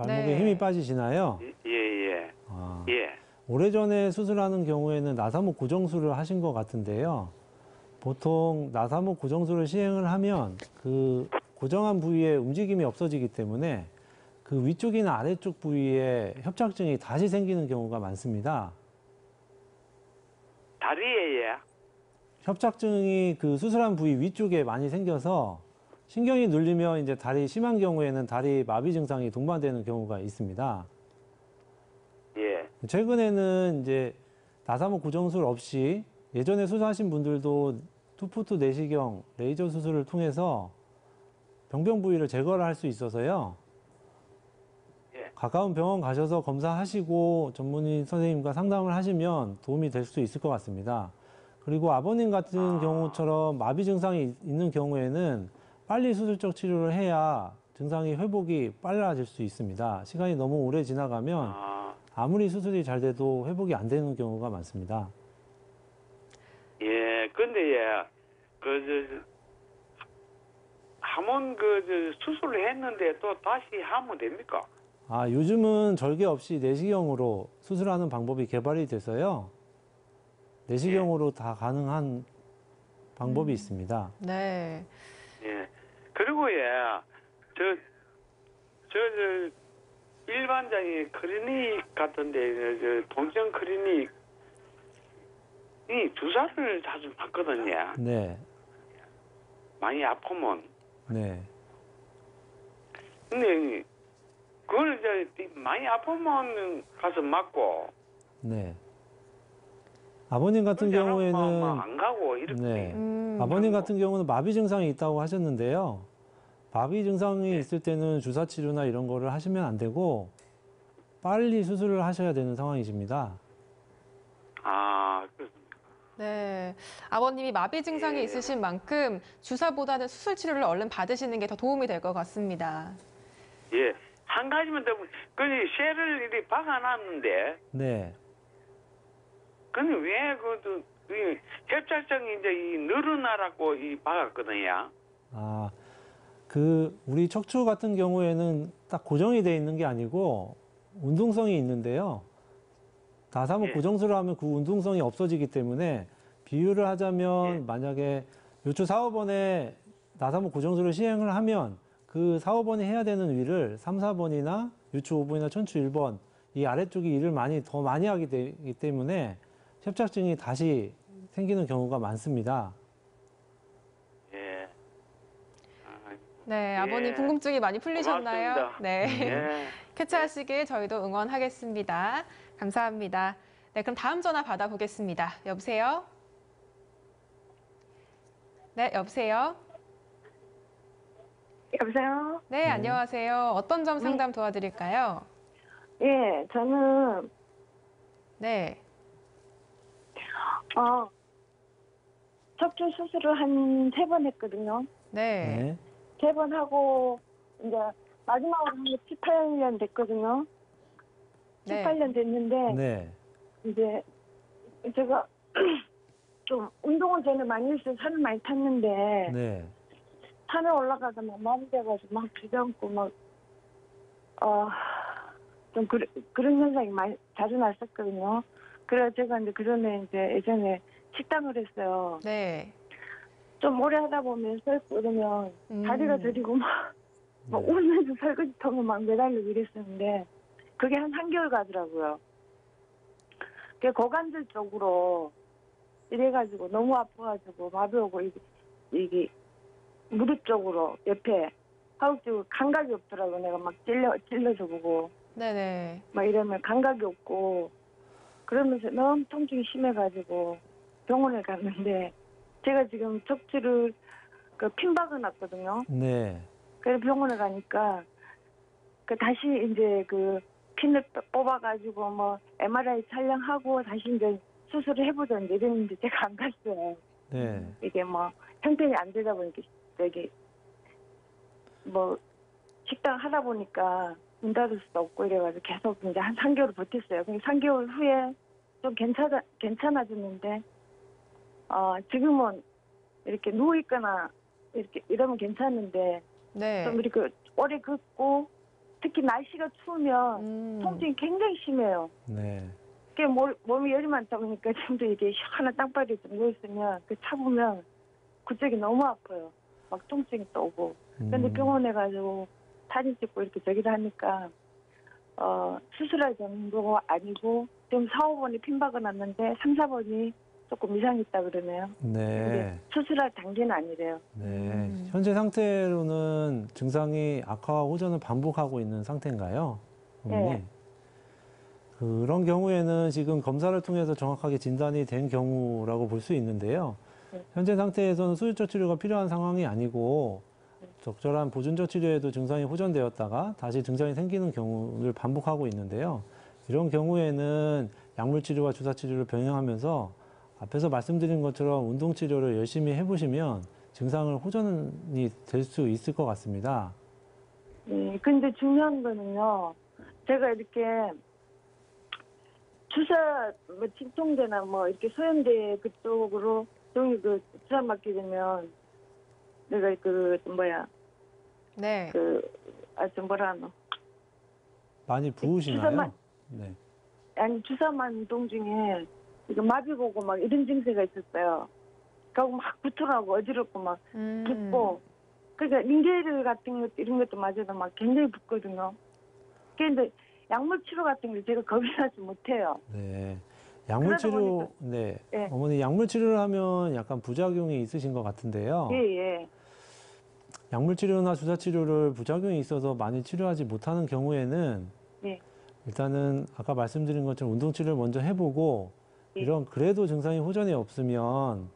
네. 힘이 빠지시나요? 예. 아, 예. 오래전에 수술하는 경우에는 나사목 고정술을 하신 것 같은데요. 보통 나사목 고정술을 시행을 하면 그 고정한 부위에 움직임이 없어지기 때문에 그 위쪽이나 아래쪽 부위에 협착증이 다시 생기는 경우가 많습니다. 다리에 협착증이 그 수술한 부위 위쪽에 많이 생겨서 신경이 눌리면 이제 다리 심한 경우에는 다리 마비 증상이 동반되는 경우가 있습니다. 예. 최근에는 이제 나사목 고정술 없이 예전에 수술하신 분들도 투푸트 내시경 레이저 수술을 통해서 병변 부위를 제거를 할 수 있어서요. 예. 가까운 병원 가셔서 검사하시고 전문의 선생님과 상담을 하시면 도움이 될 수 있을 것 같습니다. 그리고 아버님 같은 경우처럼 마비 증상이 있는 경우에는 빨리 수술적 치료를 해야 증상이 회복이 빨라질 수 있습니다. 시간이 너무 오래 지나가면 아무리 수술이 잘 돼도 회복이 안 되는 경우가 많습니다. 예. 근데 한번 수술을 했는데 또 다시 하면 됩니까? 아, 요즘은 절개 없이 내시경으로 수술하는 방법이 개발이 돼서요. 내시경으로 다 가능한 방법이 있습니다. 네. 예. 그리고 일반적인 클리닉 같은데 동정 클리닉 이 주사를 자주 받거든요. 네. 많이 아프면. 네. 근데 그걸 이제 많이 아프면 가서 맞고. 네. 아버님 같은 그렇지 않으면 경우에는 안 가고 이렇게. 네. 아버님 같은 경우는 마비 증상이 있다고 하셨는데요. 마비 증상이 있을 때는 주사 치료나 이런 거를 하시면 안 되고 빨리 수술을 하셔야 되는 상황이십니다. 아, 그렇습니다. 네. 아버님이 마비 증상이 있으신 만큼 주사보다는 수술 치료를 얼른 받으시는 게 더 도움이 될 것 같습니다. 예. 한 가지만 더, 쇠를 이렇게 박아놨는데, 네. 근데 왜 협착증이 이제 늘어나라고 박았거든요. 아, 우리 척추 같은 경우에는 딱 고정이 돼 있는 게 아니고 운동성이 있는데요. 나사목 고정술을 하면 그 운동성이 없어지기 때문에 비유를 하자면 만약에 요추 4, 5번에 나사목 고정술을 시행을 하면 그 4, 5번이 해야 되는 일을 3, 4번이나 유추 5번이나 천추 1번 이 아래쪽이 일을 더 많이 하기 되기 때문에 협착증이 다시 생기는 경우가 많습니다. 예. 네, 아버님 궁금증이 많이 풀리셨나요? 고맙습니다. 네. 예. 쾌차하시길 저희도 응원하겠습니다. 감사합니다. 네, 그럼 다음 전화 받아보겠습니다. 여보세요? 네, 여보세요? 여보세요? 네, 안녕하세요. 어떤 점 상담 도와드릴까요? 예, 저는 네. 척추 수술을 한 3번 했거든요. 네. 3번 하고 이제 마지막으로 한 게 7, 8년 됐거든요. 7, 네. 8년 됐는데 네. 이제 제가 좀 운동을 전에 많이 해서 산을 많이 탔는데 네. 산에 올라가다 막 마비돼가지고 막 주저앉고 막 좀 그런 현상이 많이 자주 났었거든요. 그래서 제가 이제 그전에 예전에 식당을 했어요. 네. 좀 오래 하다 보면 서 있고 이러면 다리가 저리고 막 울면서 설거지 통에 막 매달리고 이랬었는데 그게 한 3개월 가더라고요. 그게 고관절 쪽으로 이래가지고 너무 아파가지고 마비 오고 이게 무릎 쪽으로 옆에 허벅지 감각이 없더라고요. 내가 막 찔러서 보고 네네. 막 이러면 감각이 없고 그러면서 너무 통증이 심해가지고 병원에 갔는데 제가 지금 척추를 핀 박아놨거든요. 네. 그래서 병원에 가니까 다시 이제 핀을 뽑아가지고 뭐 MRI 촬영하고 다시 이제 수술을 해보던지 이랬는데 제가 안 갔어요. 네. 이게 뭐 형편이 안 되다 보니까 저기 뭐 식당 하다 보니까 문 닫을 수도 없고 이래가지고 계속 이제 한 3개월 버텼어요. 근데 3개월 후에 좀 괜찮아졌는데 지금은 이렇게 누워 있거나 이렇게 이러면 괜찮은데 네. 좀 이렇게 오래 걷고 특히 날씨가 추우면 통증이 굉장히 심해요. 네. 그게 몸이 열이 많다 보니까 지금도 이게 시원한 땅바닥에 누워 있으면 그 차보면 그쪽이 너무 아파요. 막 통증이 또 오고. 근데 병원에 가지고 사진 찍고 이렇게 저기를 하니까 수술할 정도가 아니고 지금 4, 5번이 핀박아 났는데 3, 4번이 조금 이상이 있다 그러네요. 네. 수술할 단계는 아니래요. 네. 현재 상태로는 증상이 악화와 호전을 반복하고 있는 상태인가요? 어머니? 네. 그런 경우에는 지금 검사를 통해서 정확하게 진단이 된 경우라고 볼 수 있는데요. 네. 현재 상태에서는 수술적 치료가 필요한 상황이 아니고 적절한 보존적 치료에도 증상이 호전되었다가 다시 증상이 생기는 경우를 반복하고 있는데요. 이런 경우에는 약물 치료와 주사 치료를 병행하면서 앞에서 말씀드린 것처럼 운동 치료를 열심히 해보시면 증상을 호전이 될 수 있을 것 같습니다. 네, 근데 중요한 거는요. 제가 이렇게 주사 뭐 진통제나 뭐 이렇게 소염제 그쪽으로 종이 그 주사 맞게 되면 내가 네. 뭐라 하노? 많이 부으시나요? 네. 아니 주사만 운동 중에 이거 마비 오고 막 이런 증세가 있었어요. 그리고 막 붓더라고 어지럽고 막 붓고. 그러니까 링겔 같은 것 이런 것도 맞아도 막 굉장히 붓거든요. 그런데 약물 치료 같은 걸 제가 겁이 나지 못해요. 네. 약물 치료, 네. 예. 어머니 약물 치료를 하면 약간 부작용이 있으신 것 같은데요. 예, 예. 약물 치료나 주사 치료를 부작용이 있어서 많이 치료하지 못하는 경우에는 예. 일단은 아까 말씀드린 것처럼 운동 치료를 먼저 해보고 예. 이런 그래도 증상이 호전이 없으면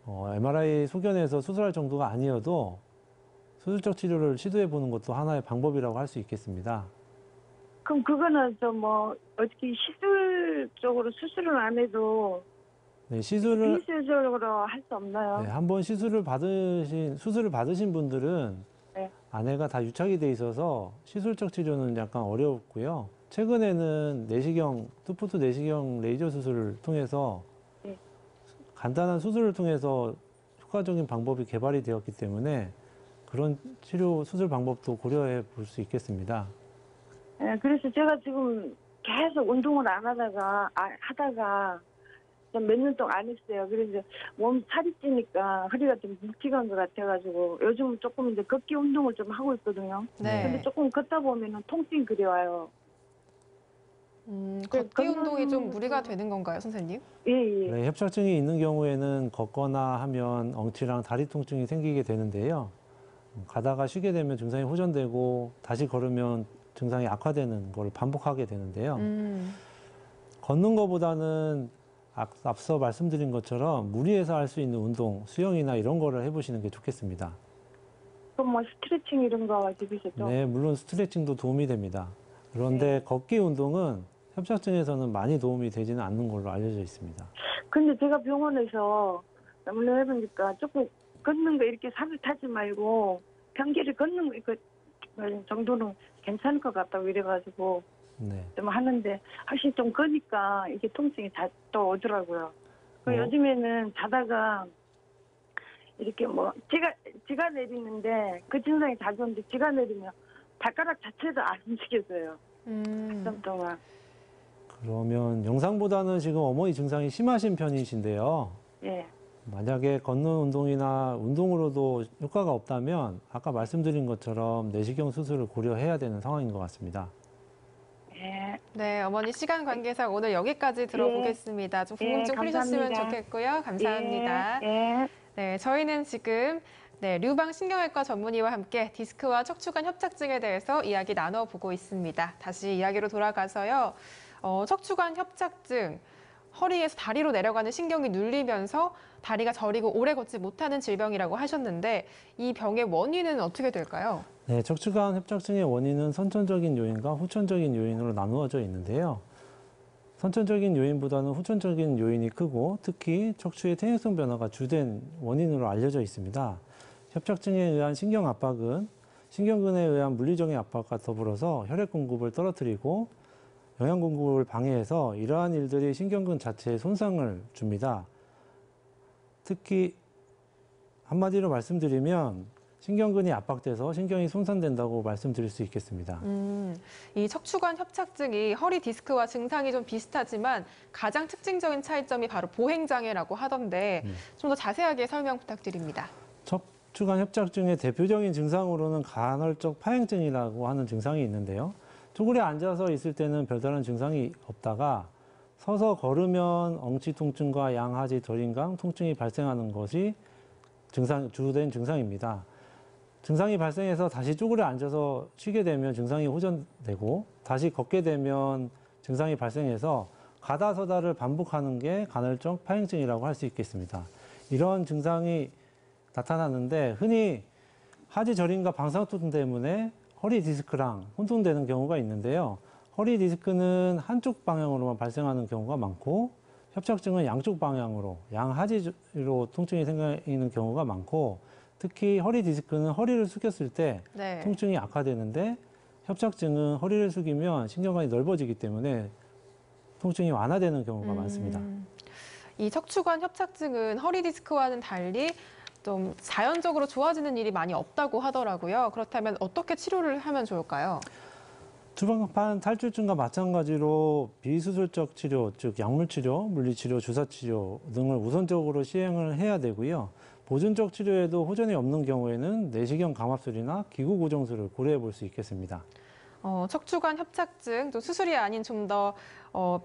MRI 소견에서 수술할 정도가 아니어도 수술적 치료를 시도해 보는 것도 하나의 방법이라고 할 수 있겠습니다. 그럼 그거는 좀 뭐 어떻게 시술적으로 수술을 안 해도 네, 시술을 비수술적으로 할 수 없나요? 네, 한번 수술을 받으신 분들은 네. 안에가 다 유착이 돼 있어서 시술적 치료는 약간 어렵고요. 최근에는 내시경, 투포트 내시경 레이저 수술을 통해서 네. 간단한 수술을 통해서 효과적인 방법이 개발이 되었기 때문에 그런 치료 수술 방법도 고려해 볼 수 있겠습니다. 네, 그래서 제가 지금 계속 운동을 안 하다가 좀 몇 년 동안 안 했어요. 그래서 몸 살이 찌니까 허리가 좀 묵직한 것 같아가지고 요즘은 조금 이제 걷기 운동을 좀 하고 있거든요. 네. 근데 조금 걷다 보면은 통증이 그려와요. 걷기 운동이 좀 무리가 되는 건가요, 선생님? 예, 예. 네, 협착증이 있는 경우에는 걷거나 하면 엉치랑 다리 통증이 생기게 되는데요. 가다가 쉬게 되면 증상이 호전되고 다시 걸으면 증상이 악화되는 걸 반복하게 되는데요. 걷는 것보다는 앞서 말씀드린 것처럼 무리해서 할 수 있는 운동, 수영이나 이런 거를 해보시는 게 좋겠습니다. 그럼 뭐 스트레칭 이런 거 집에서도? 네, 물론 스트레칭도 도움이 됩니다. 그런데 걷기 운동은 협착증에서는 많이 도움이 되지는 않는 걸로 알려져 있습니다. 근데 제가 병원에서 너무나 해보니까 조금 걷는 거 이렇게 산을 타지 말고 평지를 걷는 거 그 정도는 괜찮을 것 같다고 이래가지고 네. 좀 하는데 확실히 좀 걷니까 이게 통증이 또 오더라고요. 요즘에는 자다가 이렇게 뭐 지가 내리는데 그 증상이 자주 오는데 지가 내리면 발가락 자체도 안 움직여져요. 좀 동안. 그러면 영상보다는 지금 어머니 증상이 심하신 편이신데요. 예. 만약에 걷는 운동이나 운동으로도 효과가 없다면 아까 말씀드린 것처럼 내시경 수술을 고려해야 되는 상황인 것 같습니다. 예. 네, 어머니 시간 관계상 오늘 여기까지 들어보겠습니다. 좀 궁금증 풀리셨으면 좋겠고요. 감사합니다. 예. 네, 저희는 지금 류방 신경외과 전문의와 함께 디스크와 척추관 협착증에 대해서 이야기 나눠보고 있습니다. 다시 이야기로 돌아가서요. 척추관 협착증, 허리에서 다리로 내려가는 신경이 눌리면서 다리가 저리고 오래 걷지 못하는 질병이라고 하셨는데 이 병의 원인은 어떻게 될까요? 네, 척추관 협착증의 원인은 선천적인 요인과 후천적인 요인으로 나누어져 있는데요. 선천적인 요인보다는 후천적인 요인이 크고 특히 척추의 퇴행성 변화가 주된 원인으로 알려져 있습니다. 협착증에 의한 신경 압박은 신경근에 의한 물리적인 압박과 더불어서 혈액 공급을 떨어뜨리고 영양 공급을 방해해서 이러한 일들이 신경근 자체에 손상을 줍니다. 특히 한마디로 말씀드리면 신경근이 압박돼서 신경이 손상된다고 말씀드릴 수 있겠습니다. 이 척추관 협착증이 허리 디스크와 증상이 좀 비슷하지만 가장 특징적인 차이점이 바로 보행장애라고 하던데 좀 더 자세하게 설명 부탁드립니다. 척추관 협착증의 대표적인 증상으로는 간헐적 파행증이라고 하는 증상이 있는데요. 쪼그려 앉아서 있을 때는 별다른 증상이 없다가 서서 걸으면 엉치 통증과 양하지 저림강 통증이 발생하는 것이 주된 증상입니다. 증상이 발생해서 다시 쪼그려 앉아서 쉬게 되면 증상이 호전되고 다시 걷게 되면 증상이 발생해서 가다 서다를 반복하는 게 간헐적 파행증이라고 할 수 있겠습니다. 이런 증상이 나타나는데 흔히 하지 저림과 방사통 때문에 허리 디스크랑 혼돈되는 경우가 있는데요. 허리 디스크는 한쪽 방향으로만 발생하는 경우가 많고 협착증은 양쪽 방향으로 양하지로 통증이 생기는 경우가 많고 특히 허리 디스크는 허리를 숙였을 때 통증이 악화되는데 협착증은 허리를 숙이면 신경관이 넓어지기 때문에 통증이 완화되는 경우가 많습니다. 이 척추관 협착증은 허리 디스크와는 달리 좀 자연적으로 좋아지는 일이 많이 없다고 하더라고요. 그렇다면 어떻게 치료를 하면 좋을까요? 주방판 탈출증과 마찬가지로 비수술적 치료, 즉 약물치료, 물리치료, 주사치료 등을 우선적으로 시행을 해야 되고요. 보존적 치료에도 호전이 없는 경우에는 내시경 감압술이나 기구 고정술을 고려해 볼 수 있겠습니다. 척추관 협착증, 또 수술이 아닌 좀 더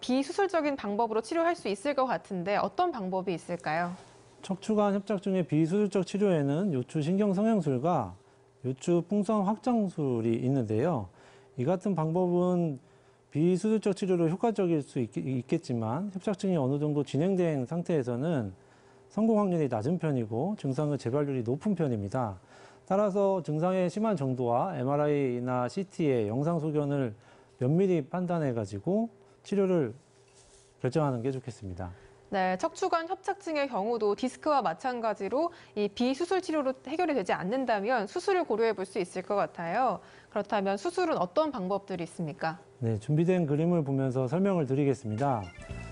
비수술적인 방법으로 치료할 수 있을 것 같은데 어떤 방법이 있을까요? 척추관 협착증의 비수술적 치료에는 요추 신경성형술과 요추 풍선 확장술이 있는데요. 이 같은 방법은 비수술적 치료로 효과적일 수 있겠지만 협착증이 어느 정도 진행된 상태에서는 성공 확률이 낮은 편이고 증상의 재발률이 높은 편입니다. 따라서 증상의 심한 정도와 MRI나 CT의 영상 소견을 면밀히 판단해가지고 치료를 결정하는 게 좋겠습니다. 네, 척추관 협착증의 경우도 디스크와 마찬가지로 이 비수술 치료로 해결이 되지 않는다면 수술을 고려해 볼 수 있을 것 같아요. 그렇다면 수술은 어떤 방법들이 있습니까? 네, 준비된 그림을 보면서 설명을 드리겠습니다.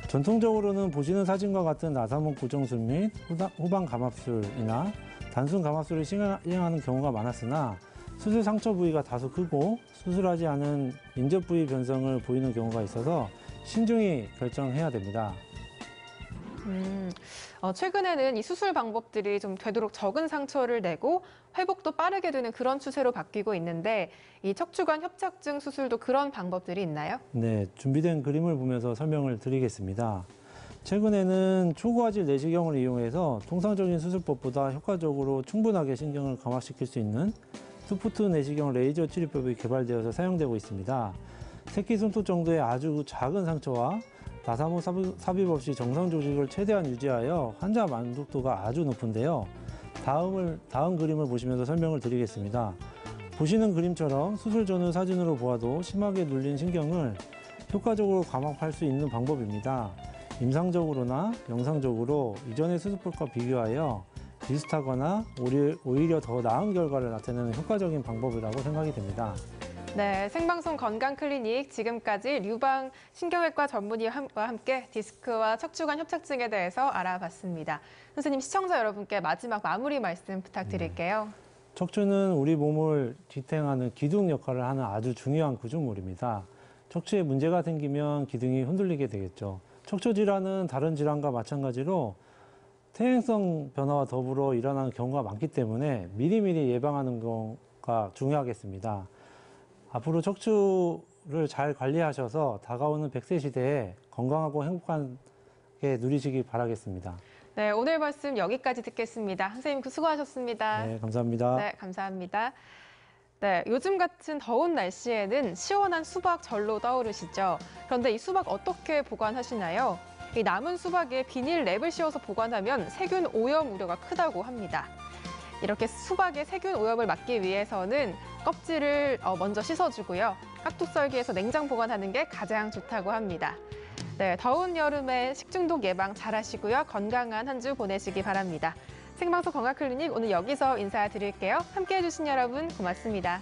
전통적으로는 보시는 사진과 같은 나사목 고정술 및 후방 감압술이나 단순 감압술을 시행하는 경우가 많았으나 수술 상처 부위가 다소 크고 수술하지 않은 인접 부위 변성을 보이는 경우가 있어서 신중히 결정해야 됩니다. 최근에는 이 수술 방법들이 좀 되도록 적은 상처를 내고 회복도 빠르게 되는 그런 추세로 바뀌고 있는데 이 척추관 협착증 수술도 그런 방법들이 있나요? 네, 준비된 그림을 보면서 설명을 드리겠습니다. 최근에는 초고화질 내시경을 이용해서 통상적인 수술법보다 효과적으로 충분하게 신경을 감압시킬 수 있는 투푸트 내시경 레이저 치료법이 개발되어서 사용되고 있습니다. 새끼손톱 정도의 아주 작은 상처와 나사목 삽입 없이 정상 조직을 최대한 유지하여 환자 만족도가 아주 높은데요. 다음 그림을 보시면서 설명을 드리겠습니다. 보시는 그림처럼 수술 전후 사진으로 보아도 심하게 눌린 신경을 효과적으로 감압할 수 있는 방법입니다. 임상적으로나 영상적으로 이전의 수술법과 비교하여 비슷하거나 오히려 더 나은 결과를 나타내는 효과적인 방법이라고 생각이 됩니다. 네, 생방송 건강클리닉 지금까지 류방 신경외과 전문의와 함께 디스크와 척추관 협착증에 대해서 알아봤습니다. 선생님, 시청자 여러분께 마지막 마무리 말씀 부탁드릴게요. 척추는 우리 몸을 지탱하는 기둥 역할을 하는 아주 중요한 구조물입니다. 척추에 문제가 생기면 기둥이 흔들리게 되겠죠. 척추 질환은 다른 질환과 마찬가지로 퇴행성 변화와 더불어 일어나는 경우가 많기 때문에 미리미리 예방하는 경우가 중요하겠습니다. 앞으로 척추를 잘 관리하셔서 다가오는 100세 시대에 건강하고 행복하게 누리시기 바라겠습니다. 네, 오늘 말씀 여기까지 듣겠습니다. 선생님 수고하셨습니다. 네, 감사합니다. 네, 감사합니다. 네, 요즘 같은 더운 날씨에는 시원한 수박 절로 떠오르시죠? 그런데 이 수박 어떻게 보관하시나요? 이 남은 수박에 비닐 랩을 씌워서 보관하면 세균 오염 우려가 크다고 합니다. 이렇게 수박의 세균 오염을 막기 위해서는 껍질을 먼저 씻어주고요. 깍둑썰기해서 냉장 보관하는 게 가장 좋다고 합니다. 네, 더운 여름에 식중독 예방 잘하시고요. 건강한 한 주 보내시기 바랍니다. 생방송 건강클리닉 오늘 여기서 인사드릴게요. 함께해 주신 여러분 고맙습니다.